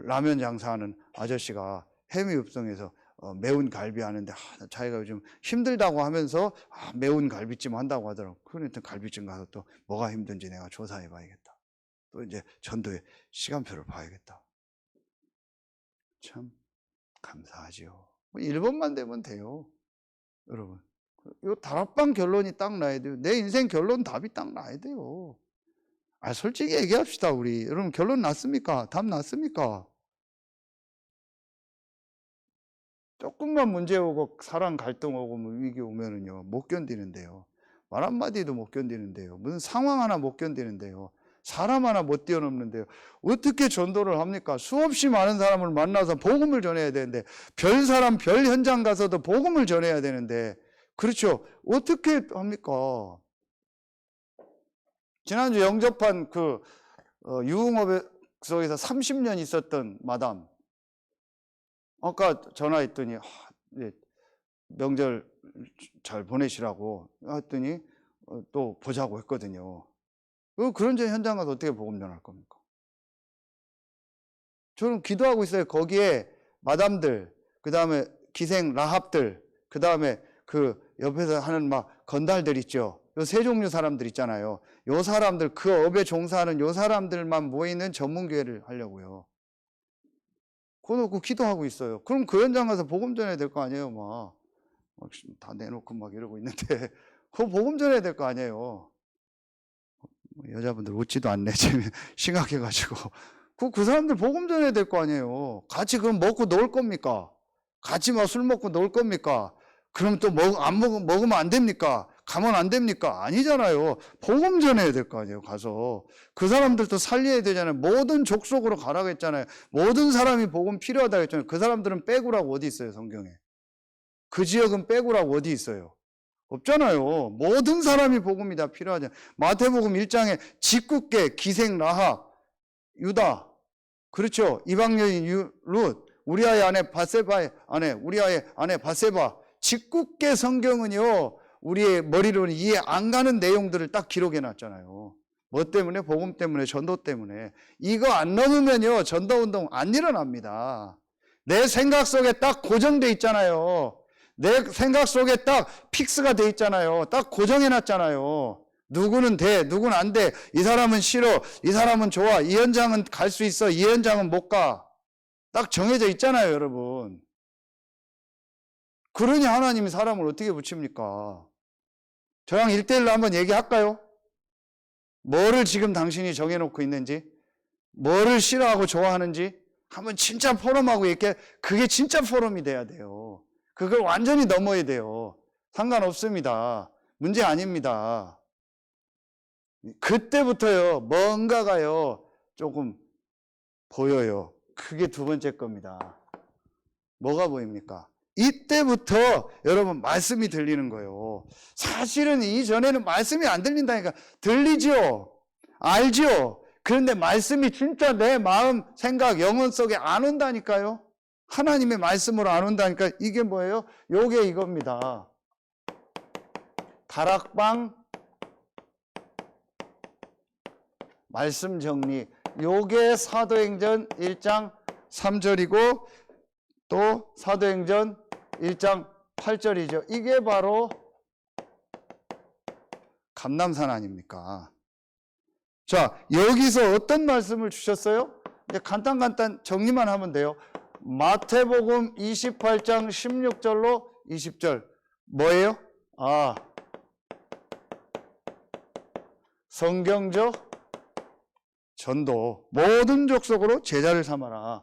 라면 장사하는 아저씨가 해미읍성에서 매운 갈비 하는데 자기가 요즘 힘들다고 하면서 매운 갈비찜 한다고 하더라고. 그러니까 갈비찜 가서 또 뭐가 힘든지 내가 조사해 봐야겠다. 또 이제 전도의 시간표를 봐야겠다. 참 감사하지요. 1번만 되면 돼요. 여러분. 이 다락방 결론이 딱 나야 돼요. 내 인생 결론 답이 딱 나야 돼요. 솔직히 얘기합시다, 우리. 여러분, 결론 났습니까? 답 났습니까? 조금만 문제 오고, 사랑 갈등 오고, 뭐 위기 오면은요, 못 견디는데요. 말 한마디도 못 견디는데요. 무슨 상황 하나 못 견디는데요. 사람 하나 못 뛰어넘는데요. 어떻게 전도를 합니까? 수없이 많은 사람을 만나서 복음을 전해야 되는데, 별 사람, 별 현장 가서도 복음을 전해야 되는데, 그렇죠. 어떻게 합니까? 지난주 영접한 유흥업소에서 30년 있었던 마담. 아까 전화했더니, 명절 잘 보내시라고 했더니, 또 보자고 했거든요. 그런 현장 가서 어떻게 복음 전할 겁니까? 저는 기도하고 있어요. 거기에 마담들, 그 다음에 기생 라합들, 그 다음에 옆에서 하는 막 건달들 있죠. 요 세 종류 사람들 있잖아요. 요 사람들, 그 업에 종사하는 요 사람들만 모이는 전문교회를 하려고요. 그거 놓고 기도하고 있어요. 그럼 그 현장 가서 복음 전해야 될 거 아니에요, 막 다 내놓고 막 이러고 있는데. 그거 복음 전해야 될 거 아니에요. 여자분들 웃지도 않네. 지금 심각해가지고. 그 사람들 복음 전해야 될 거 아니에요. 같이 그럼 먹고 놀 겁니까? 같이 막 술 먹고 놀 겁니까? 그럼 또 먹으면 안 됩니까? 가면 안 됩니까? 아니잖아요. 복음 전해야 될 거 아니에요, 가서. 그 사람들도 살려야 되잖아요. 모든 족속으로 가라고 했잖아요. 모든 사람이 복음 필요하다고 했잖아요. 그 사람들은 빼고라고 어디 있어요, 성경에? 그 지역은 빼고라고 어디 있어요? 없잖아요. 모든 사람이 복음이 다 필요하잖아요. 마태복음 1장에 직국계, 기생 라합, 유다, 그렇죠. 이방 여인 룻, 우리아의 아내 바세바의 아내, 우리아의 아내 바세바. 직국계 성경은요, 우리의 머리로는 이해 안 가는 내용들을 딱 기록해 놨잖아요. 뭐 때문에? 복음 때문에, 전도 때문에. 이거 안 넘으면요, 전도운동 안 일어납니다. 내 생각 속에 딱 고정돼 있잖아요. 내 생각 속에 딱 픽스가 돼 있잖아요. 딱 고정해 놨잖아요. 누구는 돼, 누구는 안 돼. 이 사람은 싫어, 이 사람은 좋아. 이 현장은 갈 수 있어, 이 현장은 못 가. 딱 정해져 있잖아요, 여러분. 그러니 하나님이 사람을 어떻게 붙입니까? 저랑 1대1로 한번 얘기할까요? 뭐를 지금 당신이 정해놓고 있는지, 뭐를 싫어하고 좋아하는지 한번 진짜 포럼하고 이렇게 그게 진짜 포럼이 돼야 돼요. 그걸 완전히 넘어야 돼요. 상관없습니다. 문제 아닙니다. 그때부터요, 뭔가가요, 조금 보여요. 그게 두 번째 겁니다. 뭐가 보입니까? 이때부터 여러분 말씀이 들리는 거예요. 사실은 이전에는 말씀이 안 들린다니까. 들리죠? 알죠? 그런데 말씀이 진짜 내 마음, 생각, 영혼 속에 안 온다니까요. 하나님의 말씀으로 안 온다니까. 이게 뭐예요? 요게 이겁니다. 다락방 말씀 정리. 요게 사도행전 1장 3절이고 또 사도행전 1장 8절이죠. 이게 바로 감람산 아닙니까? 자, 여기서 어떤 말씀을 주셨어요? 이제 간단 정리만 하면 돼요. 마태복음 28장 16절로 20절. 뭐예요? 성경적 전도. 모든 족속으로 제자를 삼아라.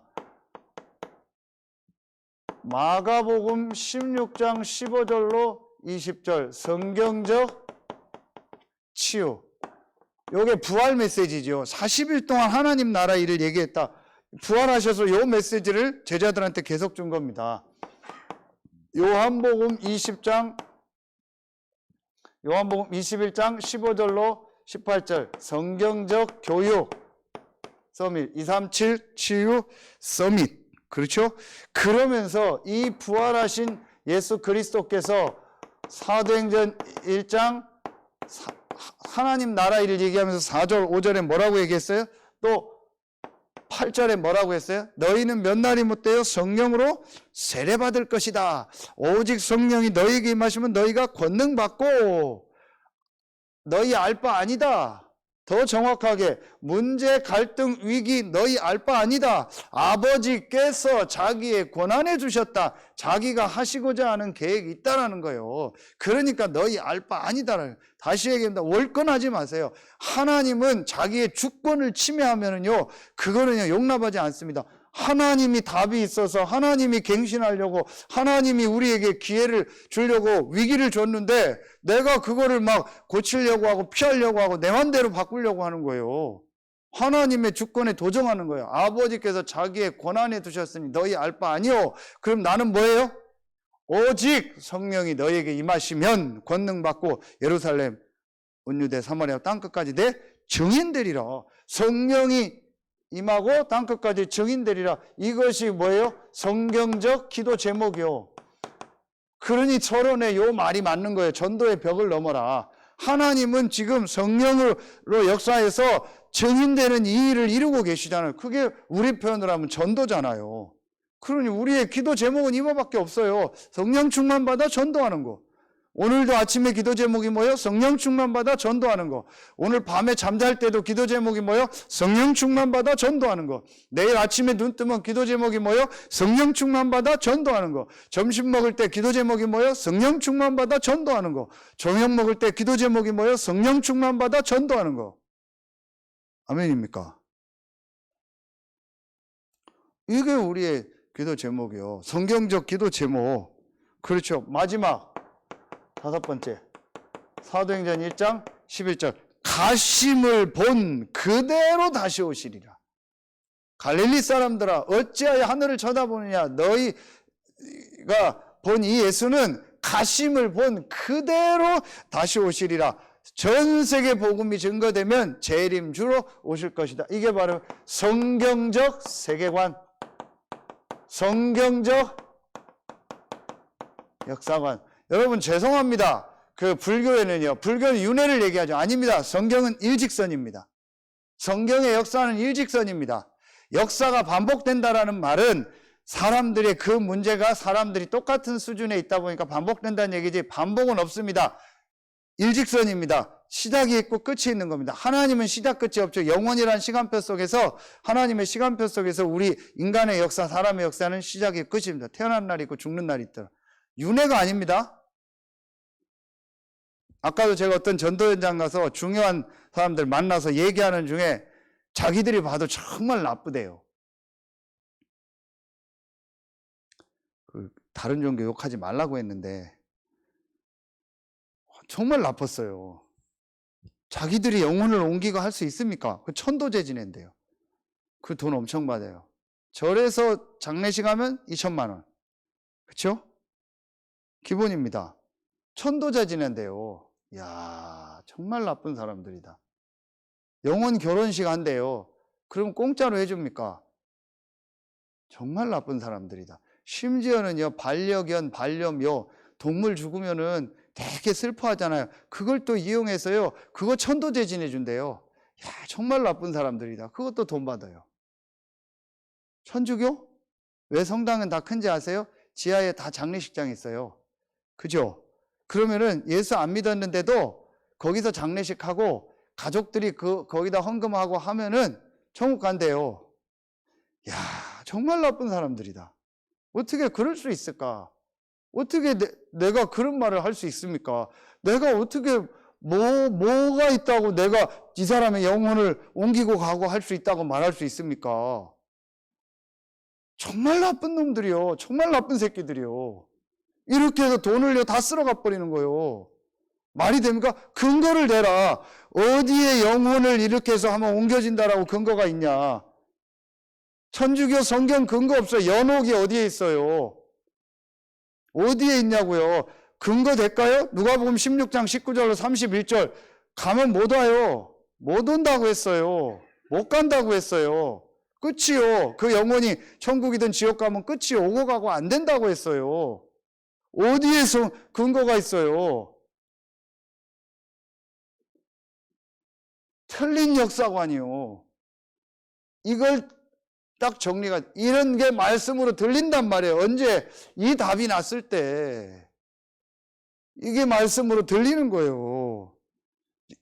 마가복음 16장 15절로 20절. 성경적 치유. 요게 부활 메시지죠. 40일 동안 하나님 나라 일을 얘기했다. 부활하셔서 요 메시지를 제자들한테 계속 준 겁니다. 요한복음 21장 15절로 18절. 성경적 교육 서밋. 237 치유 서밋. 그렇죠? 그러면서 이 부활하신 예수 그리스도께서 사도행전 1장 하나님 나라 일을 얘기하면서 4절 5절에 뭐라고 얘기했어요? 또 8절에 뭐라고 했어요? 너희는 몇 날이 못되어 성령으로 세례받을 것이다. 오직 성령이 너희에게 임하시면 너희가 권능 받고. 너희 알 바 아니다. 더 정확하게 문제, 갈등, 위기 너희 알 바 아니다. 아버지께서 자기의 권한해 주셨다. 자기가 하시고자 하는 계획이 있다라는 거예요. 그러니까 너희 알 바 아니다. 다시 얘기합니다. 월권하지 마세요. 하나님은 자기의 주권을 침해하면은요, 그거는요 용납하지 않습니다. 하나님이 답이 있어서 하나님이 갱신하려고 하나님이 우리에게 기회를 주려고 위기를 줬는데 내가 그거를 막 고치려고 하고 피하려고 하고 내 맘대로 바꾸려고 하는 거예요. 하나님의 주권에 도정하는 거예요. 아버지께서 자기의 권한에 두셨으니 너희 알 바 아니오. 그럼 나는 뭐예요? 오직 성령이 너희에게 임하시면 권능 받고 예루살렘, 온유대, 사마리아 땅끝까지 내 증인되리라. 성령이 임하고 땅끝까지 증인되리라. 이것이 뭐예요? 성경적 기도 제목이요. 그러니 서론에 요 말이 맞는 거예요. 전도의 벽을 넘어라. 하나님은 지금 성령으로 역사해서 증인되는 이 일을 이루고 계시잖아요. 그게 우리 표현으로 하면 전도잖아요. 그러니 우리의 기도 제목은 이거밖에 없어요. 성령 충만 받아 전도하는 거. 오늘도 아침에 기도 제목이 뭐예요? 성령 충만 받아 전도하는 거. 오늘 밤에 잠잘 때도 기도 제목이 뭐예요? 성령 충만 받아 전도하는 거. 내일 아침에 눈 뜨면 기도 제목이 뭐예요? 성령 충만 받아 전도하는 거. 점심 먹을 때 기도 제목이 뭐예요? 성령 충만 받아 전도하는 거. 저녁 먹을 때 기도 제목이 뭐예요? 성령 충만 받아 전도하는 거. 아멘입니까? 이게 우리의 기도 제목이요. 성경적 기도 제목. 그렇죠. 마지막 5번째. 사도행전 1장 11절. 가심을 본 그대로 다시 오시리라. 갈릴리 사람들아 어찌하여 하늘을 쳐다보느냐. 너희가 본 이 예수는 가심을 본 그대로 다시 오시리라. 전 세계 복음이 증거되면 재림주로 오실 것이다. 이게 바로 성경적 세계관, 성경적 역사관. 여러분 죄송합니다. 그 불교에는요, 불교는 윤회를 얘기하죠. 아닙니다. 성경은 일직선입니다. 성경의 역사는 일직선입니다. 역사가 반복된다라는 말은 사람들의 그 문제가 사람들이 똑같은 수준에 있다 보니까 반복된다는 얘기지, 반복은 없습니다. 일직선입니다. 시작이 있고 끝이 있는 겁니다. 하나님은 시작 끝이 없죠. 영원이라는 시간표 속에서, 하나님의 시간표 속에서 우리 인간의 역사, 사람의 역사는 시작이 끝입니다. 태어난 날이 있고 죽는 날이 있더라. 윤회가 아닙니다. 아까도 제가 어떤 전도 현장 가서 중요한 사람들 만나서 얘기하는 중에 자기들이 봐도 정말 나쁘대요. 다른 종교 욕하지 말라고 했는데 정말 나빴어요. 자기들이 영혼을 옮기고 할 수 있습니까? 그 천도제지낸데요. 그 돈 엄청 받아요. 절에서 장례식 하면 2천만 원. 그렇죠? 기본입니다. 천도제지낸데요. 야, 정말 나쁜 사람들이다. 영혼 결혼식 한대요. 그럼 공짜로 해줍니까? 정말 나쁜 사람들이다. 심지어는요, 반려견, 반려묘, 동물 죽으면은 되게 슬퍼하잖아요. 그걸 또 이용해서요, 그거 천도제진해 준대요. 야, 정말 나쁜 사람들이다. 그것도 돈 받아요. 천주교? 왜 성당은 다 큰지 아세요? 지하에 다 장례식장이 있어요. 그죠? 그러면은 예수 안 믿었는데도 거기서 장례식하고 가족들이 거기다 헌금하고 하면은 천국 간대요. 야, 정말 나쁜 사람들이다. 어떻게 그럴 수 있을까? 어떻게 내가 그런 말을 할 수 있습니까? 내가 어떻게 뭐가 있다고 내가 이 사람의 영혼을 옮기고 가고 할 수 있다고 말할 수 있습니까? 정말 나쁜 놈들이요. 정말 나쁜 새끼들이요. 이렇게 해서 돈을 다 쓸어가 버리는 거예요. 말이 됩니까? 근거를 대라. 어디에 영혼을 이렇게 해서 하면 옮겨진다라고 근거가 있냐? 천주교 성경 근거 없어요. 연옥이 어디에 있어요? 어디에 있냐고요? 근거 될까요? 누가복음 16장 19절로 31절 가면 못 와요. 못 온다고 했어요. 못 간다고 했어요. 끝이요. 그 영혼이 천국이든 지옥 가면 끝이 오고 가고 안 된다고 했어요. 어디에서 근거가 있어요? 틀린 역사관이요. 이걸 딱 정리가, 이런 게 말씀으로 들린단 말이에요. 언제? 이 답이 났을 때. 이게 말씀으로 들리는 거예요.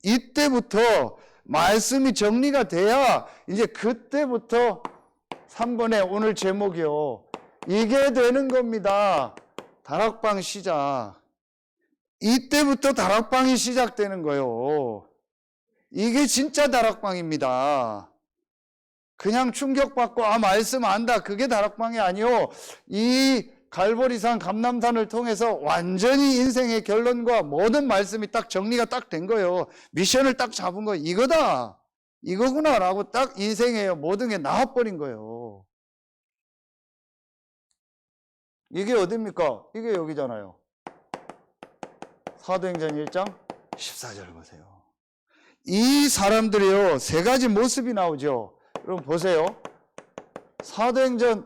이때부터 말씀이 정리가 돼야 이제 그때부터 3번에 오늘 제목이요. 이게 되는 겁니다. 다락방 시작. 이때부터 다락방이 시작되는 거예요. 이게 진짜 다락방입니다. 그냥 충격받고 말씀 안다 그게 다락방이 아니요. 이 갈보리산 감람산을 통해서 완전히 인생의 결론과 모든 말씀이 딱 정리가 딱 된 거예요. 미션을 딱 잡은 거 이거다. 이거구나 라고 딱 인생의 모든 게 나와버린 거예요. 이게 어딥니까? 이게 여기잖아요. 사도행전 1장 14절 보세요. 이 사람들이요, 세 가지 모습이 나오죠. 여러분 보세요. 사도행전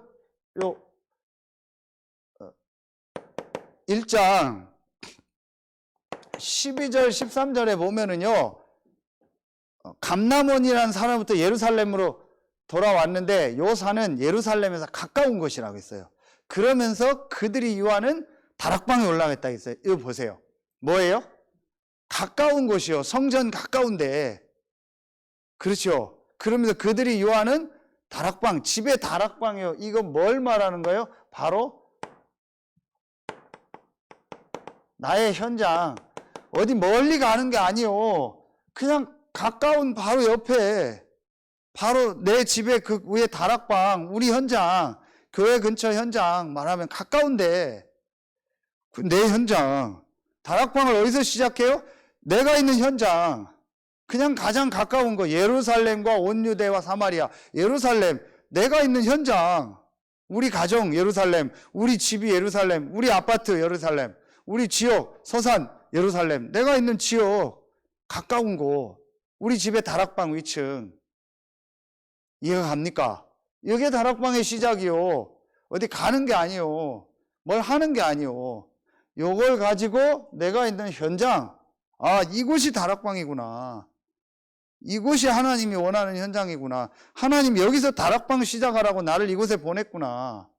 1장 12절 13절에 보면은요, 감람원이라는 사람부터 예루살렘으로 돌아왔는데 요 산은 예루살렘에서 가까운 곳이라고 했어요. 그러면서 그들이 유하는 다락방에 올라갔다 했어요. 이거 보세요. 뭐예요? 가까운 곳이요. 성전 가까운데. 그렇죠. 그러면서 그들이 유하는 다락방, 집의 다락방이요. 이거 뭘 말하는 거예요? 바로 나의 현장. 어디 멀리 가는 게 아니요. 그냥 가까운 바로 옆에, 바로 내 집의 그 위에 다락방, 우리 현장, 교회 근처 현장 말하면 가까운데, 내 현장. 다락방을 어디서 시작해요? 내가 있는 현장. 그냥 가장 가까운 거, 예루살렘과 온 유대와 사마리아. 예루살렘, 내가 있는 현장. 우리 가정 예루살렘, 우리 집이 예루살렘, 우리 아파트 예루살렘, 우리 지역 서산 예루살렘, 내가 있는 지역 가까운 곳, 우리 집의 다락방 위층. 이해가 갑니까? 이게 다락방의 시작이요. 어디 가는 게 아니요. 뭘 하는 게 아니요. 요걸 가지고 내가 있는 현장, 이곳이 다락방이구나. 이곳이 하나님이 원하는 현장이구나. 하나님 여기서 다락방 시작하라고 나를 이곳에 보냈구나.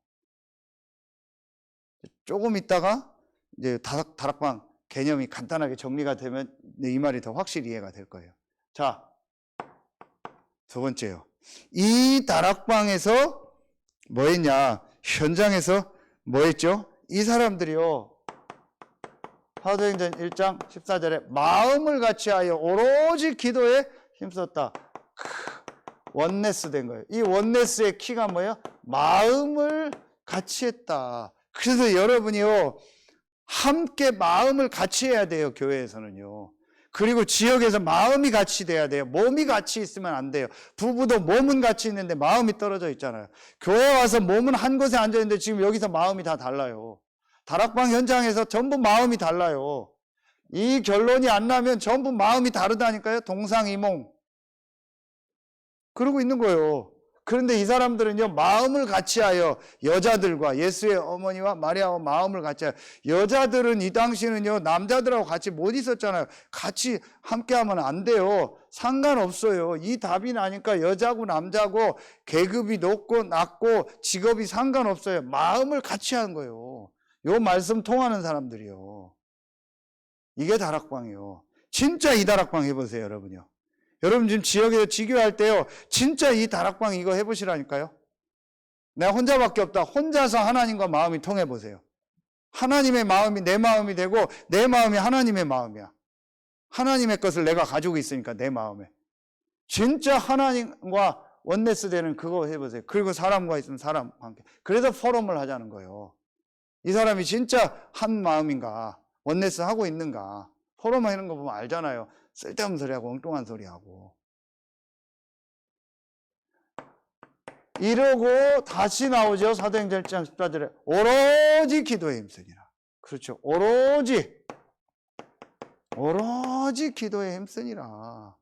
조금 있다가 이제 다락방 개념이 간단하게 정리가 되면 이 말이 더 확실히 이해가 될 거예요. 자, 두 번째요. 이 다락방에서 뭐 했냐? 현장에서 뭐 했죠? 이 사람들이요. 사도행전 1장 14절에 마음을 같이하여 오로지 기도에 힘썼다. 원네스 된 거예요. 이 원네스의 키가 뭐예요? 마음을 같이 했다. 그래서 여러분이요, 함께 마음을 같이 해야 돼요, 교회에서는요. 그리고 지역에서 마음이 같이 돼야 돼요. 몸이 같이 있으면 안 돼요. 부부도 몸은 같이 있는데 마음이 떨어져 있잖아요. 교회 와서 몸은 한 곳에 앉아 있는데 지금 여기서 마음이 다 달라요. 다락방 현장에서 전부 마음이 달라요. 이 결론이 안 나면 전부 마음이 다르다니까요. 동상이몽. 그러고 있는 거예요. 그런데 이 사람들은요, 마음을 같이하여 여자들과 예수의 어머니와 마리아와 마음을 같이하여, 여자들은 이 당시는요 남자들하고 같이 못 있었잖아요. 같이 함께하면 안 돼요. 상관없어요. 이 답이 나니까 여자고 남자고 계급이 높고 낮고 직업이 상관없어요. 마음을 같이 하는 거예요. 요 말씀 통하는 사람들이요. 이게 다락방이요. 진짜 이 다락방 해보세요, 여러분요. 여러분 지금 지역에서 지교할 때요, 진짜 이 다락방 이거 해보시라니까요. 내가 혼자밖에 없다. 혼자서 하나님과 마음이 통해보세요. 하나님의 마음이 내 마음이 되고 내 마음이 하나님의 마음이야. 하나님의 것을 내가 가지고 있으니까 내 마음에. 진짜 하나님과 원네스 되는 그거 해보세요. 그리고 사람과 있으면 사람과 함께. 그래서 포럼을 하자는 거예요. 이 사람이 진짜 한 마음인가, 원네스 하고 있는가. 포럼 하는 거 보면 알잖아요. 쓸데없는 소리하고 엉뚱한 소리하고. 이러고 다시 나오죠. 사도행전 1장 14절에 오로지 기도에 힘쓰니라. 그렇죠. 오로지 기도에 힘쓰니라.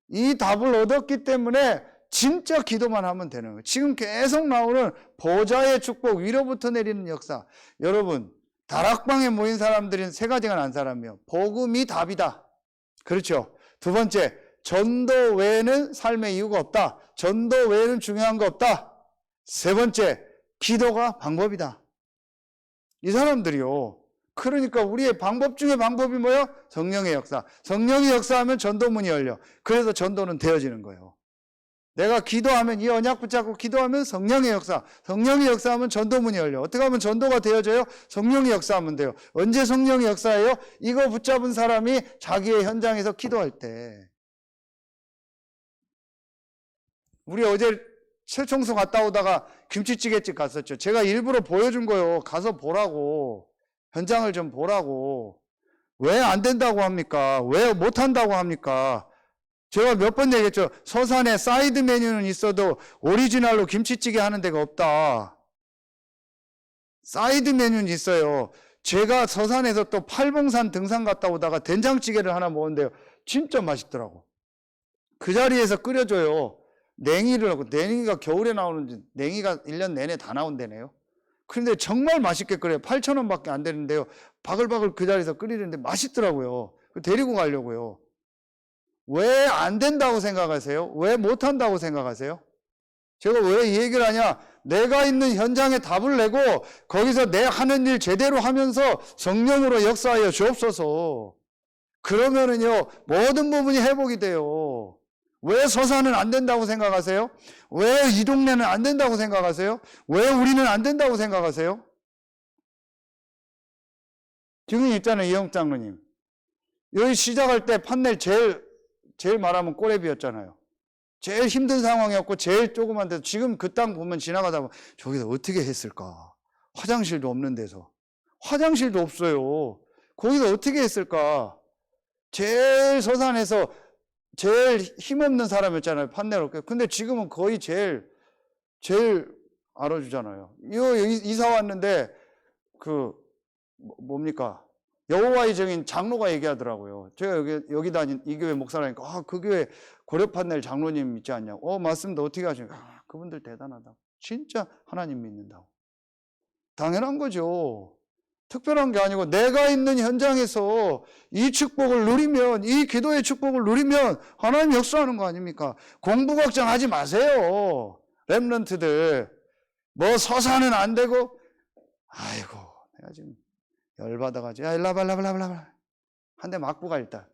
이 답을 얻었기 때문에 진짜 기도만 하면 되는 거예요. 지금 계속 나오는 보좌의 축복, 위로부터 내리는 역사. 여러분, 다락방에 모인 사람들은 세 가지가 난 사람이에요. 복음이 답이다. 그렇죠. 두 번째, 전도 외에는 삶의 이유가 없다. 전도 외에는 중요한 거 없다. 세 번째, 기도가 방법이다. 이 사람들이요. 그러니까 우리의 방법 중에 방법이 뭐예요? 성령의 역사. 성령의 역사하면 전도문이 열려. 그래서 전도는 되어지는 거예요. 내가 기도하면, 이 언약 붙잡고 기도하면 성령의 역사. 성령의 역사하면 전도문이 열려. 어떻게 하면 전도가 되어져요? 성령의 역사하면 돼요. 언제 성령의 역사예요? 이거 붙잡은 사람이 자기의 현장에서 기도할 때. 우리 어제 철청소 갔다 오다가 김치찌개집 갔었죠. 제가 일부러 보여준 거예요. 가서 보라고. 현장을 좀 보라고. 왜 안 된다고 합니까? 왜 못 한다고 합니까? 제가 몇 번 얘기했죠. 서산에 사이드 메뉴는 있어도 오리지널로 김치찌개 하는 데가 없다. 사이드 메뉴는 있어요. 제가 서산에서 또 팔봉산 등산 갔다 오다가 된장찌개를 하나 먹었는데요. 진짜 맛있더라고. 그 자리에서 끓여줘요. 냉이를 하고, 냉이가 겨울에 나오는지 냉이가 1년 내내 다 나온다네요. 그런데 정말 맛있게 끓여요. 8,000원밖에 안 되는데요. 바글바글 그 자리에서 끓이는데 맛있더라고요. 데리고 가려고요. 왜 안 된다고 생각하세요? 왜 못 한다고 생각하세요? 제가 왜 이 얘기를 하냐? 내가 있는 현장에 답을 내고 거기서 내 하는 일 제대로 하면서 성령으로 역사하여 주옵소서. 그러면은요, 모든 부분이 회복이 돼요. 왜 서산은 안 된다고 생각하세요? 왜 이 동네는 안 된다고 생각하세요? 왜 우리는 안 된다고 생각하세요? 지금 있잖아요, 이영 장로님. 여기 시작할 때 판넬 제일 말하면 꼬레비였잖아요. 제일 힘든 상황이었고 제일 조그만 데서, 지금 그 땅 보면 지나가다 보면 저기서 어떻게 했을까? 화장실도 없는 데서. 화장실도 없어요. 거기서 어떻게 했을까? 제일 서산에서 제일 힘없는 사람이었잖아요. 판넬 없게. 근데 지금은 거의 제일 알아주잖아요. 이사 왔는데 뭡니까? 여호와의 증인 장로가 얘기하더라고요. 제가 여기 다닌 이 교회 목사라니까, 그 교회 고려판넬 장로님 있지 않냐고. 맞습니다. 어떻게 하십니까? 그분들 대단하다고. 진짜 하나님 믿는다고. 당연한 거죠. 특별한 게 아니고 내가 있는 현장에서 이 축복을 누리면, 이 기도의 축복을 누리면 하나님 역사하는 거 아닙니까? 공부 걱정하지 마세요. 렘넌트들. 뭐 서사는 안 되고, 아이고, 내가 지금 열받아가지고, 야, 일로 와봐. 한 대 맞고 가, 일단.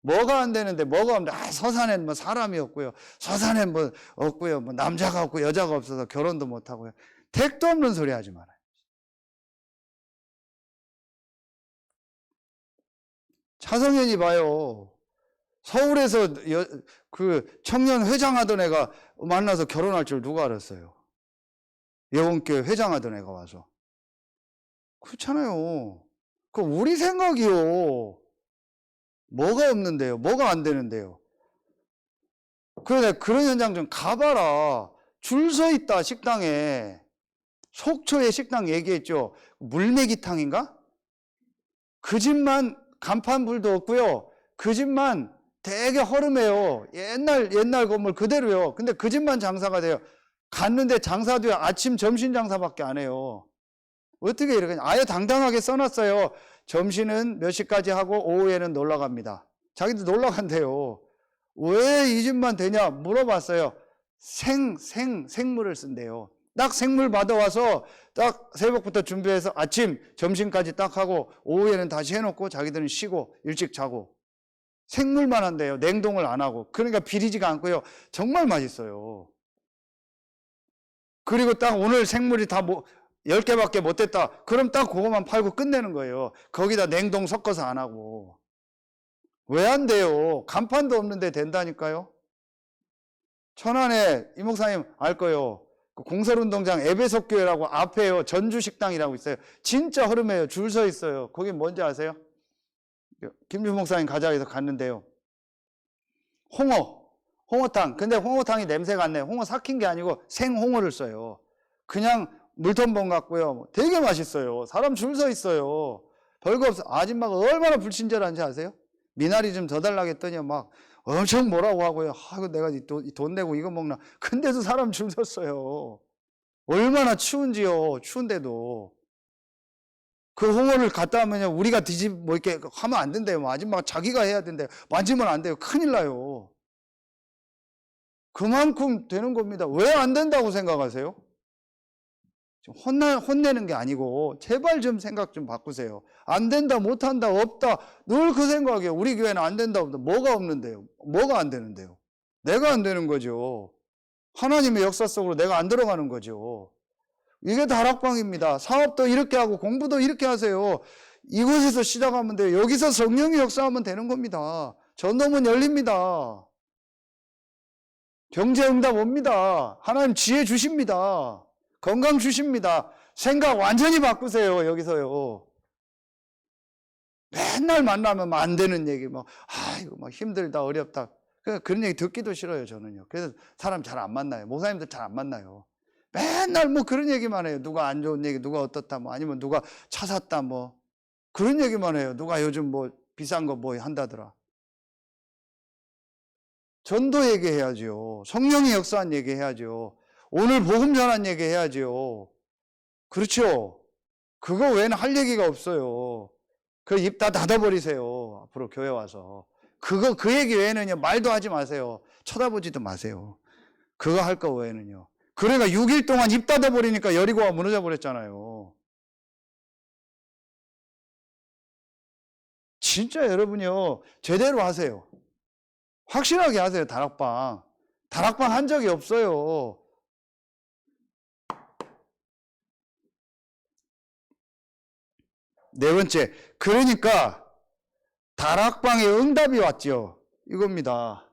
뭐가 안 되는데, 뭐가 없는데, 서산엔 뭐 사람이 없고요. 서산엔 뭐 없고요. 뭐 남자가 없고 여자가 없어서 결혼도 못하고요. 택도 없는 소리 하지 말아요. 차성현이 봐요. 서울에서 그 청년 회장하던 애가 만나서 결혼할 줄 누가 알았어요? 예원교회 회장하던 애가 와서. 그렇잖아요. 그 우리 생각이요. 뭐가 없는데요? 뭐가 안 되는데요? 그래, 그런 현장 좀 가봐라. 줄 서 있다, 식당에. 속초에 식당 얘기했죠. 물메기탕인가? 그 집만 간판불도 없고요. 그 집만 되게 허름해요. 옛날 건물 그대로요. 근데 그 집만 장사가 돼요. 갔는데 장사도요. 아침, 점심 장사밖에 안 해요. 어떻게 이렇게 아예 당당하게 써놨어요. 점심은 몇 시까지 하고 오후에는 놀러 갑니다. 자기도 놀러 간대요. 왜 이 집만 되냐 물어봤어요. 생물을 쓴대요. 딱 생물 받아와서 딱 새벽부터 준비해서 아침, 점심까지 딱 하고 오후에는 다시 해놓고 자기들은 쉬고 일찍 자고 생물만 한대요. 냉동을 안 하고. 그러니까 비리지가 않고요. 정말 맛있어요. 그리고 딱 오늘 생물이 다 10개밖에 못 됐다. 그럼 딱 그거만 팔고 끝내는 거예요. 거기다 냉동 섞어서 안 하고. 왜 안 돼요? 간판도 없는데 된다니까요. 천안에 이 목사님 알 거예요. 그 공설운동장 에베소교회라고 앞에요. 전주식당이라고 있어요. 진짜 흐름해요. 줄 서 있어요. 거기 뭔지 아세요? 김주 목사님 가자 해서 갔는데요. 홍어탕. 근데 홍어탕이 냄새가 안 나요. 홍어 삭힌 게 아니고 생홍어를 써요. 그냥 물텀벙 같고요. 되게 맛있어요. 사람 줄 서 있어요. 별거 없어. 아줌마가 얼마나 불친절한지 아세요? 미나리 좀 더 달라고 했더니 막 엄청 뭐라고 하고요. 아이고 내가 돈 내고 이거 먹나. 근데도 사람 줄 섰어요. 얼마나 추운지요. 추운데도. 그 홍어를 갖다 하면요. 우리가 뭐 이렇게 하면 안 된대요. 아줌마가 자기가 해야 된대요. 만지면 안 돼요. 큰일 나요. 그만큼 되는 겁니다. 왜 안 된다고 생각하세요? 혼내는 게 아니고 제발 좀 생각 좀 바꾸세요. 안 된다, 못한다, 없다. 늘 그 생각이에요. 우리 교회는 안 된다, 없다. 뭐가 없는데요? 뭐가 안 되는데요? 내가 안 되는 거죠. 하나님의 역사 속으로 내가 안 들어가는 거죠. 이게 다락방입니다. 사업도 이렇게 하고 공부도 이렇게 하세요. 이곳에서 시작하면 돼요. 여기서 성령이 역사하면 되는 겁니다. 전도문 열립니다. 경제응답 옵니다. 하나님 지혜 주십니다. 건강 주십니다. 생각 완전히 바꾸세요. 여기서요. 맨날 만나면 안 되는 얘기 이거 막 힘들다 어렵다 그런 얘기 듣기도 싫어요. 저는요. 그래서 사람 잘 안 만나요. 목사님들 잘 안 만나요. 맨날 그런 얘기만 해요. 누가 안 좋은 얘기, 누가 어떻다 아니면 누가 차 샀다 그런 얘기만 해요. 누가 요즘 비싼 거 한다더라. 전도 얘기해야죠. 성령의 역사한 얘기해야죠. 오늘 복음 전한 얘기해야죠. 그렇죠? 그거 외에는 할 얘기가 없어요. 그 입 다 닫아버리세요. 앞으로 교회 와서. 그 얘기 외에는요, 말도 하지 마세요. 쳐다보지도 마세요. 그거 할 거 외에는요. 그러니까 6일 동안 입 닫아버리니까 여리고가 무너져 버렸잖아요. 진짜 여러분이요, 제대로 하세요. 확실하게 하세요, 다락방. 다락방 한 적이 없어요. 네 번째, 그러니까 다락방에 응답이 왔죠. 이겁니다.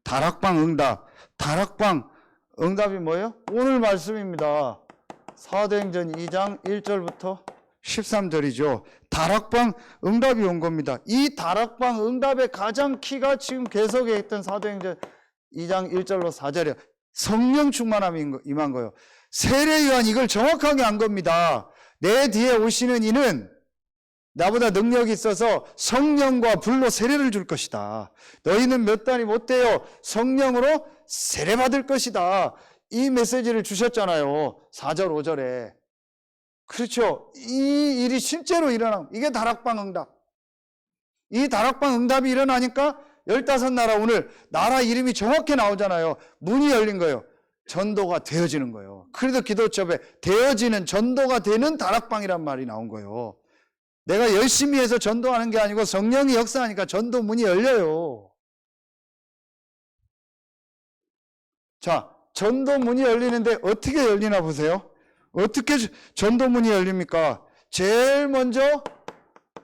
다락방 응답. 다락방 응답이 뭐예요? 오늘 말씀입니다. 사도행전 2장 1절부터 13절이죠. 다락방 응답이 온 겁니다. 이 다락방 응답의 가장 키가 지금 계속에 있던 사도행전 2장 1절로 4절이에요. 성령 충만함이 임한 거예요. 세례 요한 이걸 정확하게 한 겁니다. 내 뒤에 오시는 이는 나보다 능력이 있어서 성령과 불로 세례를 줄 것이다. 너희는 몇 달이 못 되어 성령으로 세례 받을 것이다. 이 메시지를 주셨잖아요. 4절 5절에. 그렇죠. 이 일이 실제로 일어나. 이게 다락방 응답. 이 다락방 응답이 일어나니까 15나라 오늘 나라 이름이 정확히 나오잖아요. 문이 열린 거예요. 전도가 되어지는 거예요. 그래도 기도첩에 되어지는 전도가 되는 다락방이란 말이 나온 거예요. 내가 열심히 해서 전도하는 게 아니고 성령이 역사하니까 전도 문이 열려요. 자, 전도 문이 열리는데 어떻게 열리나 보세요. 어떻게 전도 문이 열립니까? 제일 먼저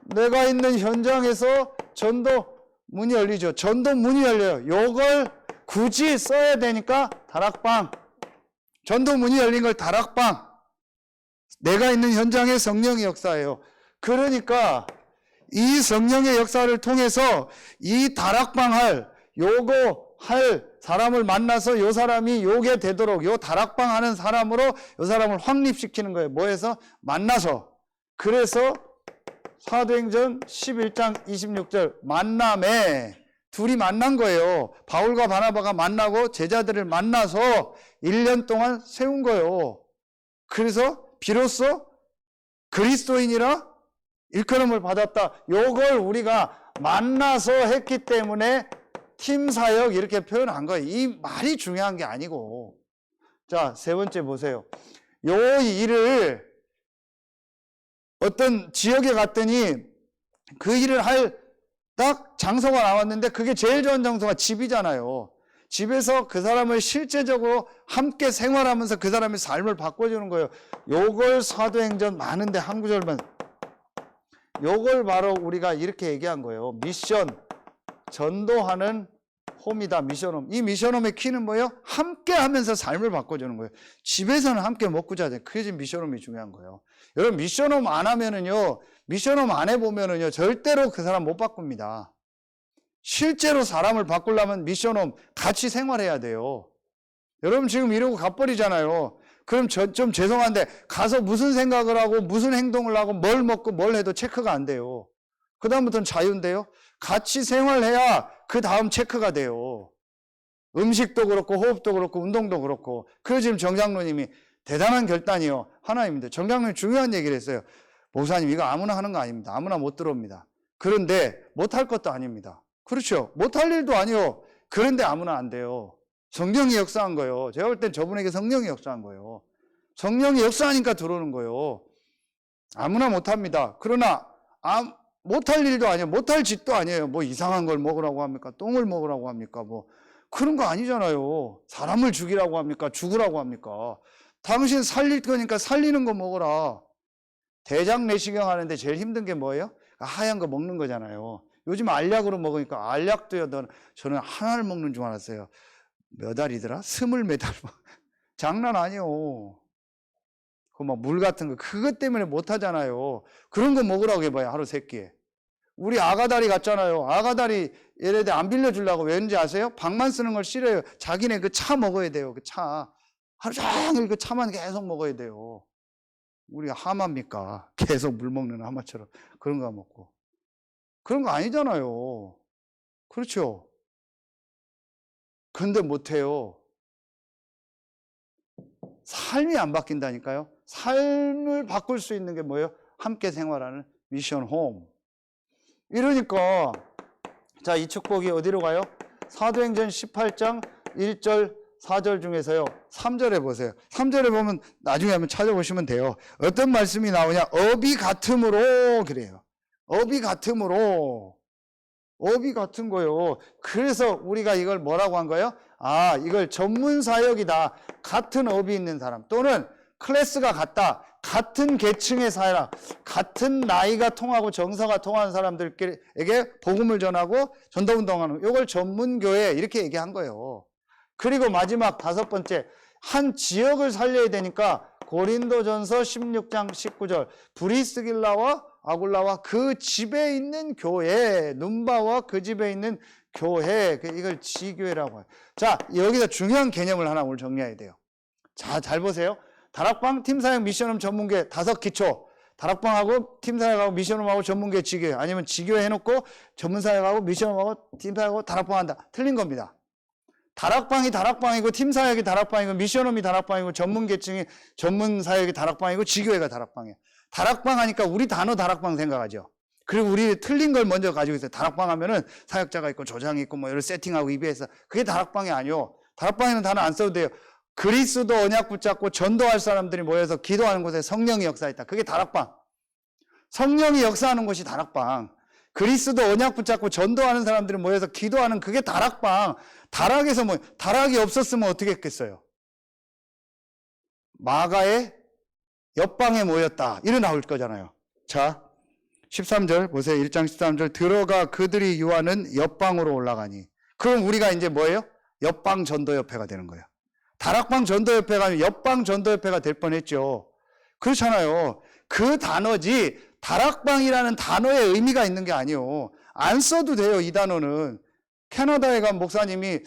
내가 있는 현장에서 전도 문이 열리죠. 전도 문이 열려요. 요걸 굳이 써야 되니까 다락방. 전도 문이 열린 걸 다락방. 내가 있는 현장의 성령의 역사예요. 그러니까 이 성령의 역사를 통해서 이 다락방 요거 할 사람을 만나서 요 사람이 요게 되도록 요 다락방 하는 사람으로 요 사람을 확립시키는 거예요. 뭐해서? 만나서. 그래서 사도행전 11장 26절 만남에 둘이 만난 거예요. 바울과 바나바가 만나고 제자들을 만나서 1년 동안 세운 거예요. 그래서 비로소 그리스도인이라 일컬음을 받았다. 요걸 우리가 만나서 했기 때문에 팀 사역 이렇게 표현한 거예요. 이 말이 중요한 게 아니고. 자, 세 번째 보세요. 요 일을 어떤 지역에 갔더니 그 일을 할 딱 장소가 나왔는데 그게 제일 좋은 장소가 집이잖아요. 집에서 그 사람을 실제적으로 함께 생활하면서 그 사람의 삶을 바꿔주는 거예요. 요걸 사도행전 많은데 한 구절만. 요걸 바로 우리가 이렇게 얘기한 거예요. 미션, 전도하는 홈이다. 미션홈. 이 미션홈의 키는 뭐예요? 함께 하면서 삶을 바꿔주는 거예요. 집에서는 함께 먹고 자자. 그게 지금 미션홈이 중요한 거예요. 여러분 미션홈 안 하면은요, 미션홈 안 해보면은요, 절대로 그 사람 못 바꿉니다. 실제로 사람을 바꾸려면 미션홈 같이 생활해야 돼요. 여러분 지금 이러고 가버리잖아요. 그럼 좀 죄송한데 가서 무슨 생각을 하고 무슨 행동을 하고 뭘 먹고 뭘 해도 체크가 안 돼요. 그 다음부터는 자유인데요. 같이 생활해야 그 다음 체크가 돼요. 음식도 그렇고 호흡도 그렇고 운동도 그렇고. 그래서 지금 정장로님이 대단한 결단이요. 하나입니다. 정장로님 중요한 얘기를 했어요. 목사님 이거 아무나 하는 거 아닙니다. 아무나 못 들어옵니다. 그런데 못할 것도 아닙니다. 그렇죠. 못할 일도 아니요. 그런데 아무나 안 돼요. 성령이 역사한 거예요. 제가 볼 땐 저분에게 성령이 역사한 거예요. 성령이 역사하니까 들어오는 거예요. 아무나 못합니다. 그러나 못할 일도 아니에요. 못할 짓도 아니에요. 뭐 이상한 걸 먹으라고 합니까? 똥을 먹으라고 합니까? 뭐 그런 거 아니잖아요. 사람을 죽이라고 합니까? 죽으라고 합니까? 당신 살릴 거니까 살리는 거 먹어라. 대장 내시경 하는데 제일 힘든 게 뭐예요? 하얀 거 먹는 거잖아요. 요즘 알약으로 먹으니까 알약도요. 저는 하나를 먹는 줄 알았어요. 몇 알이더라? 20몇 알. 장난 아니에요. 그 막 물 같은 거 그것 때문에 못 하잖아요. 그런 거 먹으라고 해봐요. 하루 3끼에. 우리 아가다리 갔잖아요. 아가다리 얘네들 안 빌려주려고. 왠지 아세요? 방만 쓰는 걸 싫어해요. 자기네 그 차 먹어야 돼요. 그 차. 하루 종일 그 차만 계속 먹어야 돼요. 우리가 하마입니까? 계속 물 먹는 하마처럼 그런 거 먹고. 그런 거 아니잖아요. 그렇죠? 근데 못해요. 삶이 안 바뀐다니까요. 삶을 바꿀 수 있는 게 뭐예요? 함께 생활하는 미션 홈. 이러니까 자, 이 축복이 어디로 가요? 사도행전 18장 1절 4절 중에서요 3절에 보세요. 3절에 보면 나중에 한번 찾아보시면 돼요. 어떤 말씀이 나오냐? 업이 같음으로 그래요. 업이 같음으로. 업이 같은 거예요. 그래서 우리가 이걸 뭐라고 한 거예요? 아, 이걸 전문 사역이다. 같은 업이 있는 사람 또는 클래스가 같다. 같은 계층의 사람, 같은 나이가 통하고 정서가 통하는 사람들에게 복음을 전하고 전도운동하는 이걸 전문교회 이렇게 얘기한 거예요. 그리고 마지막 5번째, 한 지역을 살려야 되니까 고린도전서 16장 19절 브리스길라와 아굴라와 그 집에 있는 교회, 눈바와 그 집에 있는 교회, 이걸 지교회라고 해요. 자, 여기서 중요한 개념을 하나 오늘 정리해야 돼요. 자, 잘 보세요. 다락방, 팀사역, 미션홈, 전문교회 5기초. 다락방하고 팀사역하고 미션홈하고 전문교회, 지교회. 아니면 지교회 해놓고 전문사역하고 미션홈하고 팀사역하고 다락방 한다. 틀린 겁니다. 다락방이 다락방이고 팀사역이 다락방이고 미션홈이 다락방이고 전문계층이 전문사역이 다락방이고 지교회가 다락방이에요. 다락방 하니까 우리 단어 다락방 생각하죠. 그리고 우리 틀린 걸 먼저 가지고 있어요. 다락방 하면은 사역자가 있고 조장이 있고 뭐 이런 세팅하고 입에서 그게 다락방이 아니요. 다락방에는 단어 안 써도 돼요. 그리스도 언약 붙잡고 전도할 사람들이 모여서 기도하는 곳에 성령이 역사했다. 그게 다락방. 성령이 역사하는 곳이 다락방. 그리스도 언약 붙잡고 전도하는 사람들이 모여서 기도하는 그게 다락방. 다락에서 뭐 다락이 없었으면 어떻게 했겠어요? 마가의 옆방에 모였다. 이래 나올 거잖아요. 자, 13절 보세요. 1장 13절 들어가 그들이 유하는 옆방으로 올라가니. 그럼 우리가 이제 뭐예요? 옆방 전도협회가 되는 거예요. 다락방 전도협회 가면 옆방 전도협회가 될 뻔했죠. 그렇잖아요. 그 단어지 다락방이라는 단어의 의미가 있는 게 아니에요. 안 써도 돼요. 이 단어는. 캐나다에 간 목사님이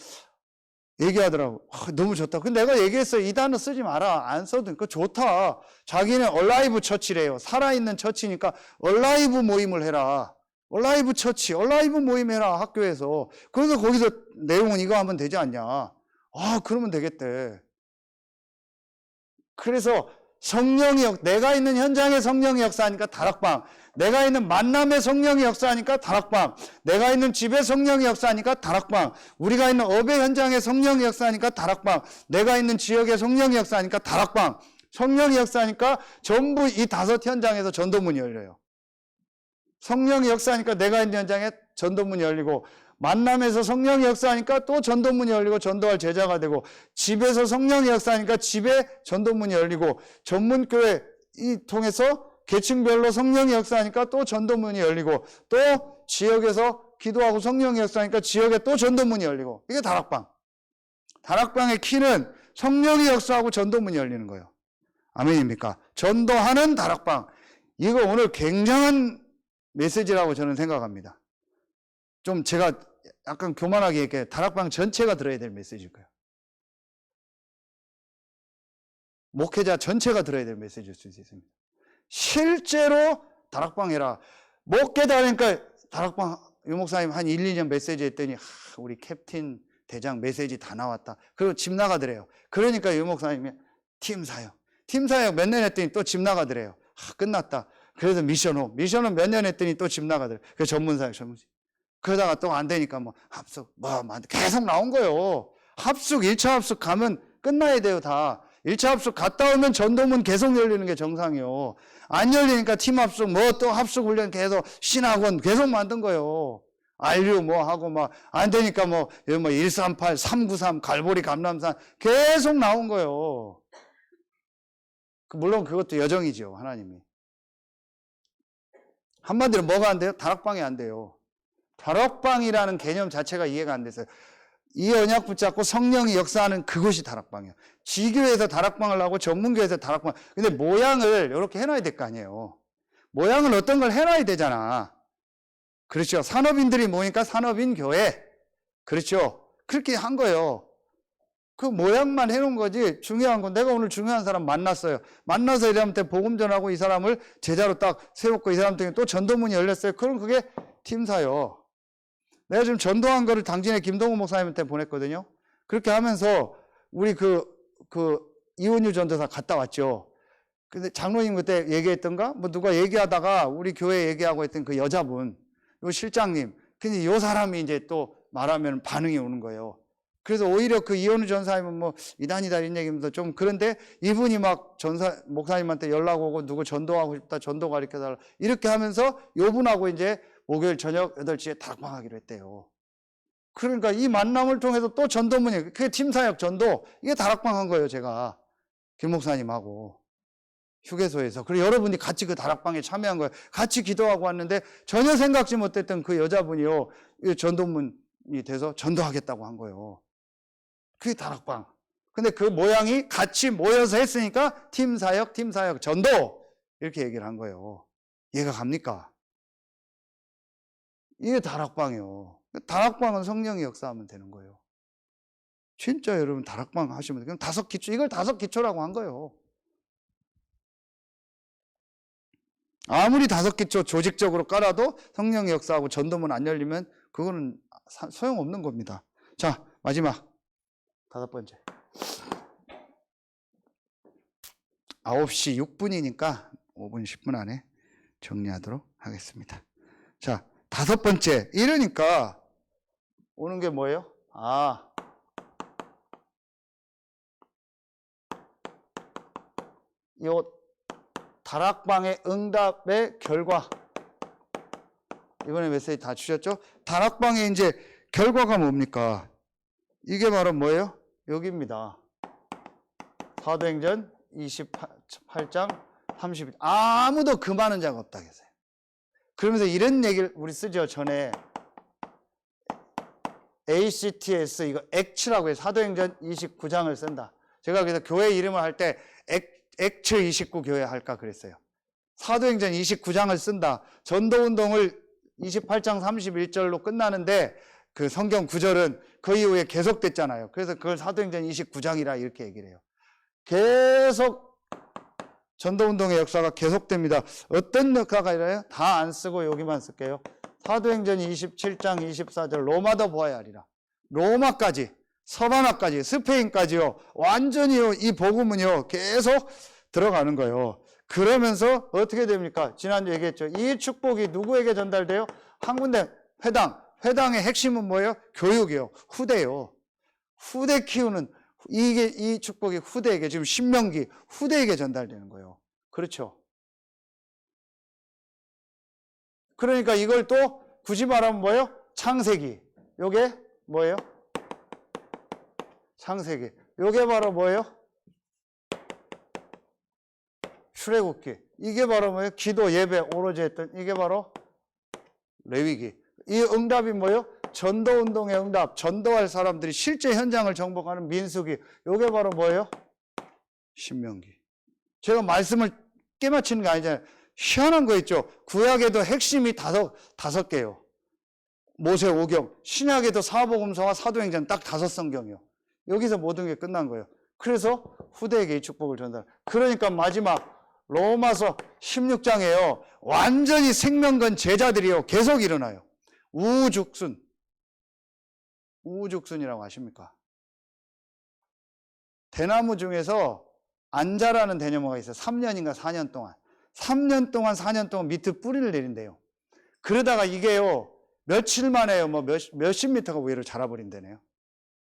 얘기하더라고. 너무 좋다. 근데 내가 얘기했어요. 이 단어 쓰지 마라. 안 써도 그거 좋다. 자기는 얼라이브 처치래요. 살아있는 처치니까 얼라이브 모임을 해라. 얼라이브 처치, 얼라이브 모임 해라. 학교에서. 그래서 거기서 내용은 이거 하면 되지 않냐. 아, 그러면 되겠대. 그래서 성령이 내가 있는 현장에 성령이 역사하니까 다락방, 내가 있는 만남에 성령이 역사하니까 다락방, 내가 있는 집에 성령이 역사하니까 다락방, 우리가 있는 업의 현장에 성령이 역사하니까 다락방, 내가 있는 지역에 성령이 역사하니까 다락방, 성령이 역사하니까 전부 이 5 현장에서 전도문이 열려요. 성령이 역사하니까 내가 있는 현장에 전도문이 열리고, 만남에서 성령이 역사하니까 또 전도문이 열리고 전도할 제자가 되고, 집에서 성령이 역사하니까 집에 전도문이 열리고, 전문교회 이 통해서 계층별로 성령이 역사하니까 또 전도문이 열리고, 또 지역에서 기도하고 성령이 역사하니까 지역에 또 전도문이 열리고. 이게 다락방. 다락방의 키는 성령이 역사하고 전도문이 열리는 거예요. 아멘입니까? 전도하는 다락방. 이거 오늘 굉장한 메시지라고 저는 생각합니다. 좀 제가 약간 교만하게 얘기해. 다락방 전체가 들어야 될 메시지일 거예요. 목회자 전체가 들어야 될 메시지일 수 있습니다. 실제로 다락방 해라. 목회자 하니까 다락방 유목사님 한 1, 2년 메시지 했더니 우리 캡틴 대장 메시지 다 나왔다. 그리고 집 나가더래요. 그러니까 유목사님이 팀 사역 몇 년 했더니 또 집 나가더래요. 끝났다. 그래서 미션홈 몇 년 했더니 또 집 나가더래요. 그 전문사역. 그러다가 또 안 되니까 뭐 합숙 계속 나온 거예요. 합숙 1차 합숙 가면 끝나야 돼요. 다 1차 합숙 갔다 오면 전도문 계속 열리는 게 정상이요. 안 열리니까 팀 합숙 또 합숙 훈련 계속 신학원 계속 만든 거예요. 알류 하고 안 되니까 138 393 갈보리 감람산 계속 나온 거예요. 물론 그것도 여정이죠. 하나님이. 한마디로 뭐가 안 돼요? 다락방이 안 돼요. 다락방이라는 개념 자체가 이해가 안 됐어요. 이 언약 붙잡고 성령이 역사하는 그것이 다락방이에요. 지교에서 다락방을 하고 전문교에서 다락방. 근데 모양을 이렇게 해놔야 될 거 아니에요. 모양을 어떤 걸 해놔야 되잖아. 그렇죠. 산업인들이 모이니까 산업인 교회. 그렇죠. 그렇게 한 거예요. 그 모양만 해놓은 거지. 중요한 건 내가 오늘 중요한 사람 만났어요. 만나서 이 사람한테 복음 전하고 이 사람을 제자로 딱 세웠고 이 사람한테 또 전도문이 열렸어요. 그럼 그게 팀사요. 내가 지금 전도한 거를 당진의 김동훈 목사님한테 보냈거든요. 그렇게 하면서 우리 이원유 전도사 갔다 왔죠. 근데 장로님 그때 얘기했던가? 누가 얘기하다가 우리 교회 얘기하고 했던 그 여자분, 요 실장님. 근데 요 사람이 이제 또 말하면 반응이 오는 거예요. 그래서 오히려 그 이원유 전사님은 이단이다 이런 얘기면서 좀 그런데 이분이 목사님한테 연락 오고 누구 전도하고 싶다, 전도 가르쳐달라. 이렇게 하면서 요 분하고 이제 목요일 저녁 8시에 다락방하기로 했대요. 그러니까 이 만남을 통해서 또 전도문이, 그게 팀사역 전도, 이게 다락방 한 거예요, 제가. 김 목사님하고. 휴게소에서. 그리고 여러분이 같이 그 다락방에 참여한 거예요. 같이 기도하고 왔는데 전혀 생각지 못했던 그 여자분이요, 전도문이 돼서 전도하겠다고 한 거예요. 그게 다락방. 근데 그 모양이 같이 모여서 했으니까 팀사역, 전도. 이렇게 얘기를 한 거예요. 이해가 갑니까? 이게 다락방이에요. 다락방은 성령이 역사하면 되는 거예요. 진짜 여러분 다락방 하시면 돼요. 그럼 이걸 5 기초라고 한 거예요. 아무리 5 기초 조직적으로 깔아도 성령이 역사하고 전도문 안 열리면 그거는 소용없는 겁니다. 자, 마지막 5번째. 9시 6분이니까 5분 10분 안에 정리하도록 하겠습니다. 자, 5번째. 이러니까 오는 게 뭐예요? 요 다락방의 응답의 결과. 이번에 메시지 다 주셨죠? 다락방의 이제 결과가 뭡니까? 이게 바로 뭐예요? 여기입니다. 사도행전 28장 30일. 아무도 금하는 자가 없다 했어요. 그러면서 이런 얘기를 우리 쓰죠. 전에 ACTS 이거 액츠라고 해요. 사도행전 29장을 쓴다. 제가 그래서 교회 이름을 할 때 액츠 29 교회 할까 그랬어요. 사도행전 29장을 쓴다. 전도운동을 28장 31절로 끝나는데 그 성경 구절은 그 이후에 계속됐잖아요. 그래서 그걸 사도행전 29장이라 이렇게 얘기를 해요. 계속 전도운동의 역사가 계속됩니다. 어떤 역사가 이래요? 다 안 쓰고 여기만 쓸게요. 사도행전 27장 24절 로마도 보아야 하리라. 로마까지, 서바나까지, 스페인까지요. 완전히요. 이 복음은요. 계속 들어가는 거예요. 그러면서 어떻게 됩니까? 지난주 얘기했죠. 이 축복이 누구에게 전달돼요? 한 군데 회당. 회당의 핵심은 뭐예요? 교육이요. 후대요. 후대 키우는 이 축복이 후대에게 지금 신명기 후대에게 전달되는 거예요. 그렇죠? 그러니까 이걸 또 굳이 말하면 뭐예요? 창세기. 요게 뭐예요? 창세기. 요게 바로 뭐예요? 출애굽기. 이게 바로 뭐예요? 기도, 예배, 오로지 했던 이게 바로 레위기. 이 응답이 뭐예요? 전도운동의 응답. 전도할 사람들이 실제 현장을 정복하는 민수기. 요게 바로 뭐예요? 신명기. 제가 말씀을 깨맞추는 게 아니잖아요. 희한한 거 있죠. 구약에도 핵심이 다섯 개요. 모세 오경. 신약에도 사복음서와 사도행전 딱 5성경이요. 여기서 모든 게 끝난 거예요. 그래서 후대에게 이 축복을 전달. 그러니까 마지막 로마서 16장에요. 완전히 생명건 제자들이요. 계속 일어나요. 우죽순. 우죽순이라고 아십니까? 대나무 중에서 안자라는 대나무가 있어요. 3년인가 4년 동안. 3년 동안 4년 동안 밑에 뿌리를 내린대요. 그러다가 이게요. 며칠 만에요. 뭐 몇십 미터가 위로 자라버린다네요.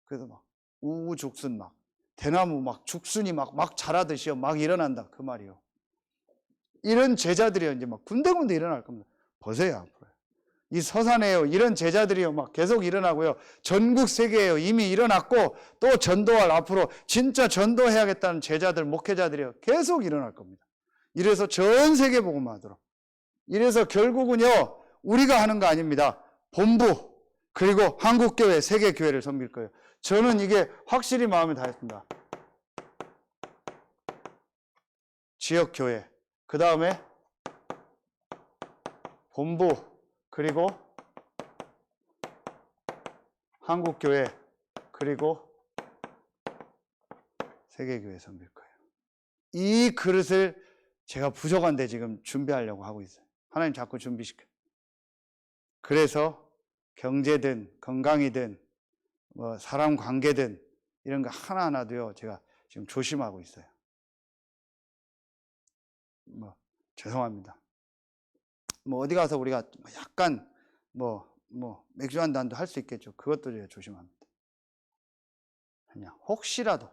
그래서 막 우죽순 막 대나무 막 죽순이 막 자라듯이요. 막 일어난다. 그 말이요. 이런 제자들이요. 이제 막 군데군데 일어날 겁니다. 보세요. 앞으로. 이 서산에요. 이런 제자들이요. 막 계속 일어나고요. 전국 세계에요. 이미 일어났고 또 전도할 앞으로 진짜 전도해야겠다는 제자들, 목회자들이요. 계속 일어날 겁니다. 이래서 전 세계 복음화하도록. 이래서 결국은요. 우리가 하는 거 아닙니다. 본부 그리고 한국교회, 세계교회를 섬길 거예요. 저는 이게 확실히 마음에 닿았습니다. 지역교회, 그 다음에 본부, 그리고 한국교회, 그리고 세계교회 섬길 거예요. 이 그릇을 제가 부족한데 지금 준비하려고 하고 있어요. 하나님 자꾸 준비시켜요. 그래서 경제든 건강이든 뭐 사람 관계든 이런 거 하나하나도요. 제가 지금 조심하고 있어요. 뭐 죄송합니다. 뭐 어디 가서 우리가 약간 뭐 맥주 한 잔도 할 수 있겠죠. 그것도 제가 조심합니다. 그냥 혹시라도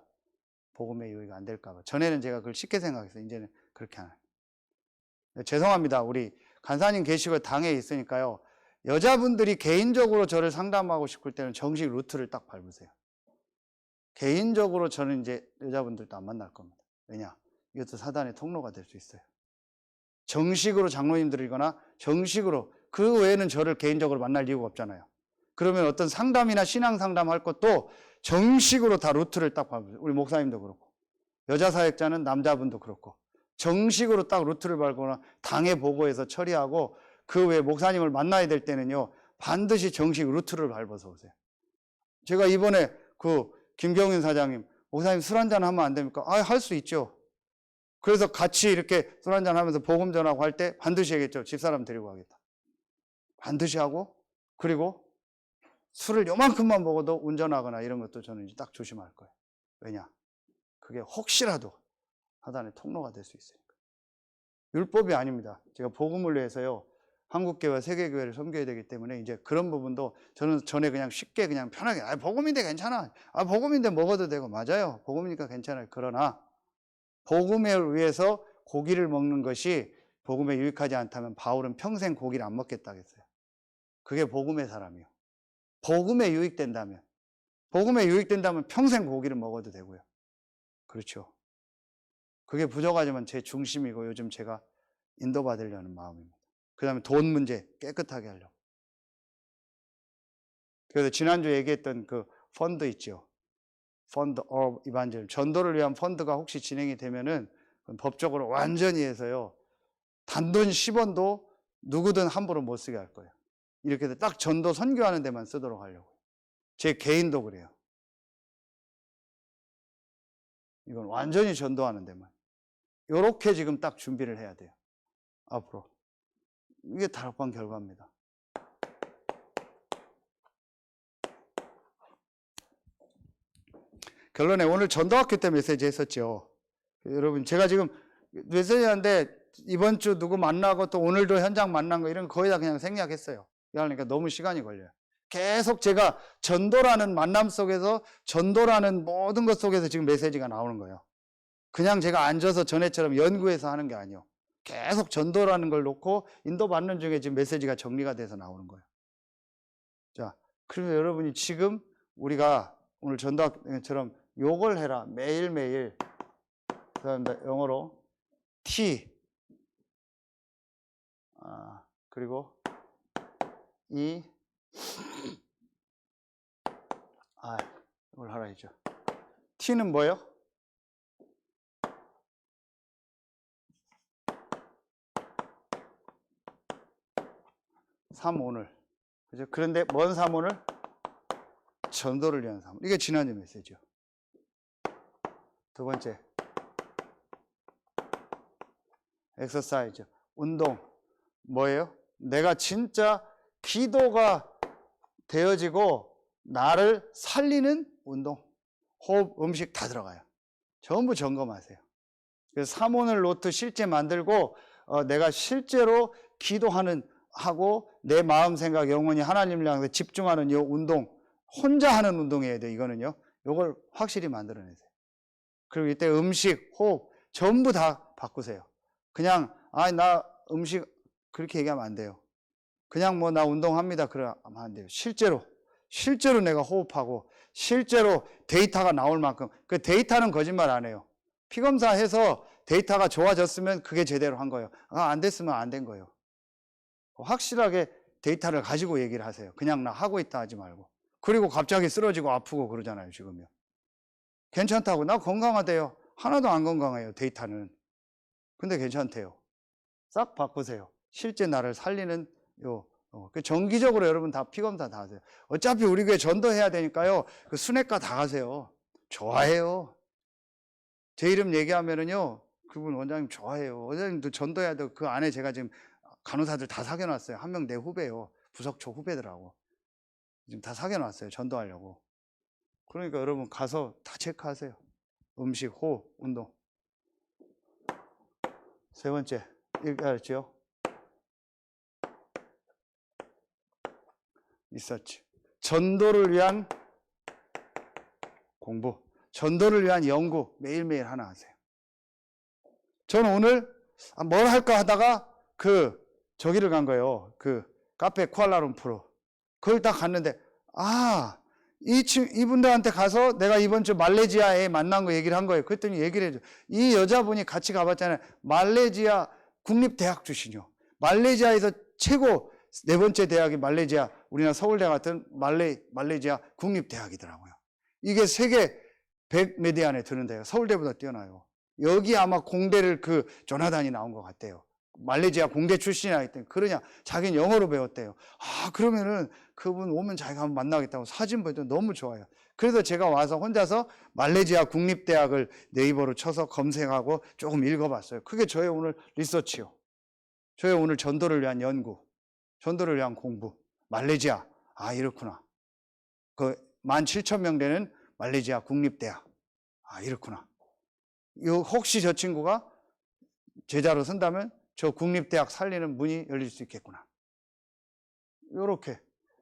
복음의 유익이 안 될까 봐. 전에는 제가 그걸 쉽게 생각했어요. 이제는 그렇게 안 해요. 죄송합니다. 우리 간사님 계시고 당에 있으니까요. 여자분들이 개인적으로 저를 상담하고 싶을 때는 정식 루트를 딱 밟으세요. 개인적으로 저는 이제 여자분들도 안 만날 겁니다. 왜냐? 이것도 사단의 통로가 될 수 있어요. 정식으로 장로님들이거나 정식으로 그 외에는 저를 개인적으로 만날 이유가 없잖아요. 그러면 어떤 상담이나 신앙 상담할 것도 정식으로 다 루트를 딱 밟으세요. 우리 목사님도 그렇고 여자 사역자는 남자분도 그렇고 정식으로 딱 루트를 밟거나 당에 보고해서 처리하고 그 외에 목사님을 만나야 될 때는요 반드시 정식 루트를 밟아서 오세요. 제가 이번에 그 김경윤 사장님 목사님 술 한잔 하면 안 됩니까? 할 수 있죠. 그래서 같이 이렇게 술 한잔 하면서 복음 전하고 할 때 반드시 하겠죠. 집사람 데리고 가겠다. 반드시 하고 그리고 술을 요만큼만 먹어도 운전하거나 이런 것도 저는 이제 딱 조심할 거예요. 왜냐? 그게 혹시라도 사단의 통로가 될 수 있으니까. 율법이 아닙니다. 제가 복음을 위해서요. 한국교회와 세계교회를 섬겨야 되기 때문에 이제 그런 부분도 저는 전에 그냥 쉽게 그냥 편하게 복음인데 괜찮아. 복음인데 먹어도 되고 맞아요. 복음이니까 괜찮아요. 그러나 복음을 위해서 고기를 먹는 것이 복음에 유익하지 않다면 바울은 평생 고기를 안 먹겠다고 했어요. 그게 복음의 사람이요. 복음에 유익된다면 평생 고기를 먹어도 되고요. 그렇죠. 그게 부족하지만 제 중심이고 요즘 제가 인도받으려는 마음입니다. 그 다음에 돈 문제 깨끗하게 하려고. 그래서 지난주 얘기했던 그 펀드 있죠. 펀드 of evangelism. 전도를 위한 펀드가 혹시 진행이 되면은 법적으로 완전히 해서요. 단돈 10원도 누구든 함부로 못 쓰게 할 거예요. 이렇게 해서 딱 전도 선교하는 데만 쓰도록 하려고. 제 개인도 그래요. 이건 완전히 전도하는 데만. 요렇게 지금 딱 준비를 해야 돼요. 앞으로. 이게 다락방 결과입니다. 결론에 오늘 전도학교 때 메시지 했었죠. 여러분, 제가 지금 메시지하는데 이번 주 누구 만나고 또 오늘도 현장 만난 거 이런 거 거의 다 그냥 생략했어요. 그러니까 너무 시간이 걸려요. 계속 제가 전도라는 만남 속에서 전도라는 모든 것 속에서 지금 메시지가 나오는 거예요. 그냥 제가 앉아서 전에처럼 연구해서 하는 게 아니에요. 계속 전도라는 걸 놓고 인도받는 중에 지금 메시지가 정리가 돼서 나오는 거예요. 자, 그래서 여러분이 지금 우리가 오늘 전도처럼 요걸 해라. 매일매일. 영어로 T. 그리고 E. 이걸 하라 했죠. T는 뭐예요? 사모늘. 그죠? 그런데 뭔 사모늘? 전도를 위한 사모늘. 이게 지난주 메시지죠. 두 번째. 엑서사이즈. 운동. 뭐예요? 내가 진짜 기도가 되어지고 나를 살리는 운동. 호흡, 음식 다 들어가요. 전부 점검하세요. 그래서 사모늘 노트 실제 만들고 내가 실제로 기도하는 하고 내 마음 생각 영혼이 하나님을 향해서 집중하는 이 운동, 혼자 하는 운동이어야 돼요. 이거는요. 이걸 확실히 만들어내세요. 그리고 이때 음식, 호흡 전부 다 바꾸세요. 그냥 나 음식 그렇게 얘기하면 안 돼요. 그냥 뭐 나 운동합니다 그러면 안 돼요. 실제로 내가 호흡하고 실제로 데이터가 나올 만큼. 그 데이터는 거짓말 안 해요. 피검사해서 데이터가 좋아졌으면 그게 제대로 한 거예요. 안 됐으면 안 된 거예요. 확실하게 데이터를 가지고 얘기를 하세요. 그냥 나 하고 있다 하지 말고. 그리고 갑자기 쓰러지고 아프고 그러잖아요, 지금요. 괜찮다고. 나 건강하대요. 하나도 안 건강해요, 데이터는. 근데 괜찮대요. 싹 바꾸세요. 실제 나를 살리는 정기적으로 여러분 다 피검사 다 하세요. 어차피 우리 교회 전도해야 되니까요. 그 순회과 다 가세요. 좋아해요. 제 이름 얘기하면은요, 그분 원장님 좋아해요. 원장님도 전도해야 되고 그 안에 제가 지금 간호사들 다 사귀어놨어요. 한 명 내 후배요. 부석초 후배들하고. 지금 다 사귀어놨어요. 전도하려고. 그러니까 여러분 가서 다 체크하세요. 음식, 호흡, 운동. 세 번째, 이렇게 알았죠? 리서치. 전도를 위한 공부. 전도를 위한 연구 매일매일 하나 하세요. 저는 오늘 뭘 할까 하다가 저기를 간 거예요. 그 카페 쿠알라룸푸르. 거기 딱 갔는데 이분들한테 가서 내가 이번 주 말레이시아에 만난 거 얘기를 한 거예요. 그랬더니 얘기를 해줘. 이 여자분이 같이 가봤잖아요. 말레이시아 국립대학 출신이요. 말레이시아에서 최고 네 번째 대학이 말레이시아, 우리나라 서울대 같은 말레이시아 국립대학이더라고요. 이게 세계 100 몇 위 안에 드는데요. 서울대보다 뛰어나요. 여기 아마 공대를 조나단이 나온 것 같대요. 말레이시아 공대 출신이라 했더니 그러냐, 자기는 영어로 배웠대요. 그러면은 그분 오면 자기가 한번 만나겠다고 사진 보여도 너무 좋아요. 그래서 제가 와서 혼자서 말레이시아 국립대학을 네이버로 쳐서 검색하고 조금 읽어봤어요. 그게 저의 오늘 리서치요. 저의 오늘 전도를 위한 연구, 전도를 위한 공부. 말레이시아, 이렇구나. 17,000명 되는 말레이시아 국립대학. 이렇구나. 혹시 저 친구가 제자로 쓴다면 저 국립대학 살리는 문이 열릴 수 있겠구나. 요렇게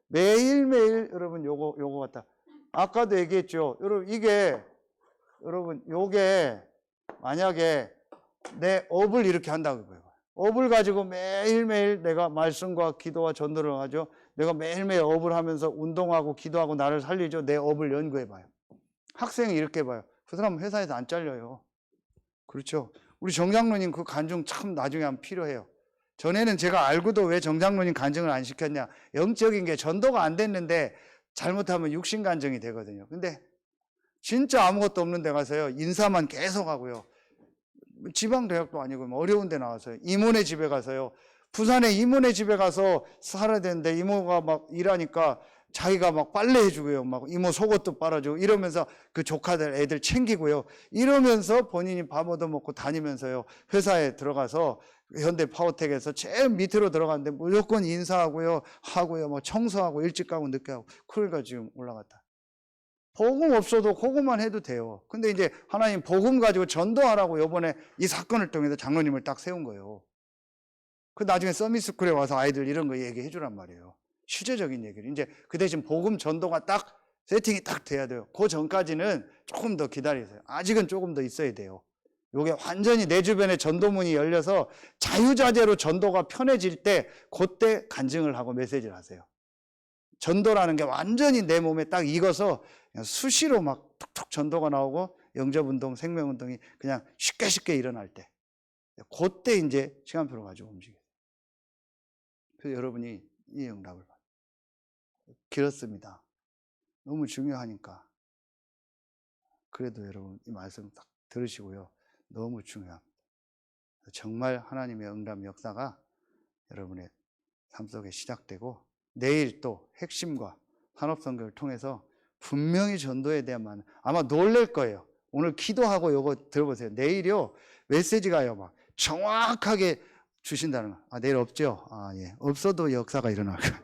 매일매일 여러분 요거 같다. 아까도 얘기했죠. 여러분 요게 만약에 내 업을 이렇게 한다고 해요. 업을 가지고 매일매일 내가 말씀과 기도와 전도를 하죠. 내가 매일매일 업을 하면서 운동하고 기도하고 나를 살리죠. 내 업을 연구해 봐요. 학생이 이렇게 봐요. 그 사람은 회사에서 안 잘려요. 그렇죠. 우리 정장로님 그 간증 참 나중에 하면 필요해요. 전에는 제가 알고도 왜 정장로님 간증을 안 시켰냐. 영적인 게 전도가 안 됐는데 잘못하면 육신 간증이 되거든요. 근데 진짜 아무것도 없는 데 가서요. 인사만 계속 하고요. 지방 대학도 아니고 어려운 데 나와서요. 이모네 집에 가서요. 부산에 이모네 집에 가서 살아야 되는데 이모가 막 일하니까 자기가 막 빨래 해주고요. 막 이모 속옷도 빨아주고 이러면서 그 조카들 애들 챙기고요. 이러면서 본인이 밥 얻어먹고 다니면서요. 회사에 들어가서 현대 파워텍에서 제일 밑으로 들어갔는데 무조건 인사하고요. 하고요. 뭐 청소하고 일찍 가고 늦게 하고. 그러니까 지금 올라갔다. 복음 없어도 그것만 해도 돼요. 근데 이제 하나님 복음 가지고 전도하라고 요번에 이 사건을 통해서 장로님을 딱 세운 거예요. 그 나중에 서밋스쿨에 와서 아이들 이런 거 얘기해 주란 말이에요. 실제적인 얘기를. 이제 그 대신 복음 전도가 딱 세팅이 딱 돼야 돼요. 그 전까지는 조금 더 기다리세요. 아직은 조금 더 있어야 돼요. 요게 완전히 내 주변에 전도문이 열려서 자유자재로 전도가 편해질 때 그때 간증을 하고 메시지를 하세요. 전도라는 게 완전히 내 몸에 딱 익어서 그냥 수시로 막 툭툭 전도가 나오고 영접운동, 생명운동이 그냥 쉽게 일어날 때 그때 이제 시간표를 가지고 움직여요. 그래서 여러분이 이 응답을 받아요. 길었습니다. 너무 중요하니까. 그래도 여러분 이 말씀 딱 들으시고요. 너무 중요합니다. 정말 하나님의 응답 역사가 여러분의 삶 속에 시작되고 내일 또 핵심과 산업선교를 통해서 분명히 전도에 대한 아마 놀랄 거예요. 오늘 기도하고 요거 들어보세요. 내일요 메시지가요 막 정확하게 주신다는 거. 아, 내일 없죠? 아, 예. 없어도 역사가 일어날 거예요.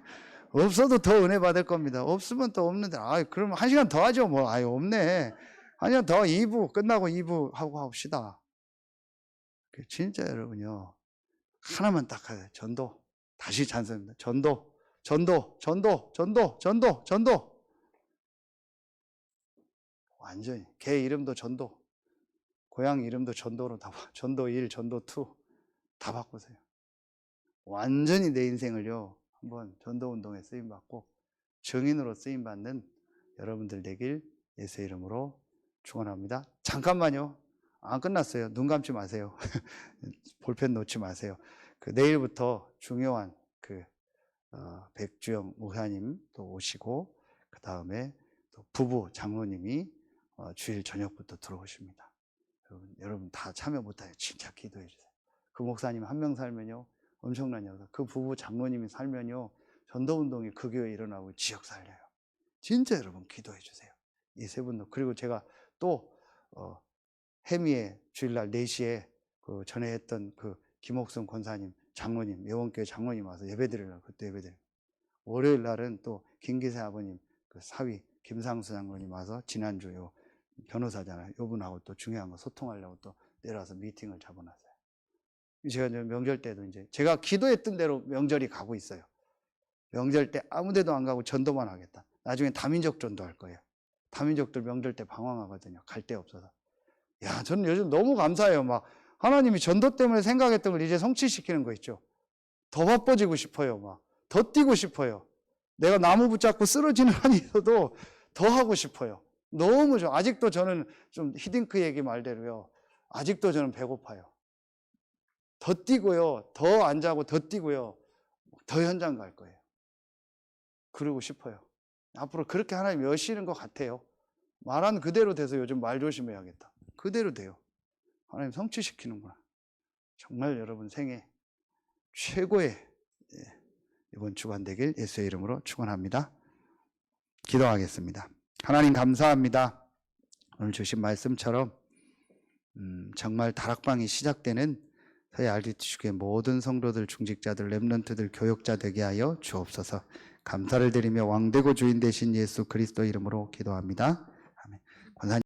없어도 더 은혜 받을 겁니다. 없으면 또 없는데, 아, 그러면 1시간 더 하죠. 뭐, 아유, 없네. 1시간 더 2부, 끝나고 2부 하고 합시다. 진짜 여러분요. 하나만 딱 하세요. 전도. 다시 찬성입니다. 전도. 완전히. 개 이름도 전도. 고양이 이름도 전도로 다, 전도 1, 전도 2. 다 바꾸세요. 완전히 내 인생을요, 한번 전도운동에 쓰임받고 증인으로 쓰임받는 여러분들 되길 예수의 이름으로 축원합니다. 잠깐만요. 안 끝났어요. 눈 감지 마세요. 볼펜 놓지 마세요. 그 내일부터 중요한 백주영 목사님 또 오시고 그 다음에 또 부부 장로님이 주일 저녁부터 들어오십니다. 여러분 다 참여 못해요. 진짜 기도해 주세요. 그 목사님 한 명 살면요 엄청난 역사. 그 부부 장로님이 살면요 전도운동이 그 교회에 일어나고 지역 살려요. 진짜 여러분 기도해 주세요. 이 세 분도. 그리고 제가 또 해미에 주일날 4시에 그 전에 했던 그 김옥순 권사님 장로님 예원교회 장로님 와서 예배드리려고 그때 예배드려요. 월요일 날은 또 김기세 아버님 그 사위 김상수 장로님 와서 지난주요 변호사잖아요. 요분하고 또 중요한 거 소통하려고 또 내려와서 미팅을 잡아놨어요. 제가 명절 때도 이제 제가 기도했던 대로 명절이 가고 있어요. 명절 때 아무 데도 안 가고 전도만 하겠다. 나중에 다민족 전도할 거예요. 다민족들 명절 때 방황하거든요. 갈 데 없어서. 야, 저는 요즘 너무 감사해요. 막 하나님이 전도 때문에 생각했던 걸 이제 성취시키는 거 있죠. 더 바빠지고 싶어요. 막 더 뛰고 싶어요. 내가 나무 붙잡고 쓰러지는 한이 있어도 더 하고 싶어요. 너무 좋아. 아직도 저는 좀 히딩크 얘기 말대로요. 아직도 저는 배고파요. 더 뛰고요. 더 안 자고 더 뛰고요. 더 현장 갈 거예요. 그러고 싶어요. 앞으로 그렇게 하나님 여시는 것 같아요. 말한 그대로 돼서 요즘 말 조심해야겠다. 그대로 돼요. 하나님 성취시키는구나. 정말 여러분 생애 최고의 이번 주간 되길 예수의 이름으로 축원합니다. 기도하겠습니다. 하나님 감사합니다. 오늘 주신 말씀처럼 정말 다락방이 시작되는 서해 RDT축의 모든 성도들, 중직자들, 렘넌트들, 교역자 되게 하여 주옵소서. 감사를 드리며 왕되고 주인 되신 예수 그리스도 이름으로 기도합니다. 아멘. 권사님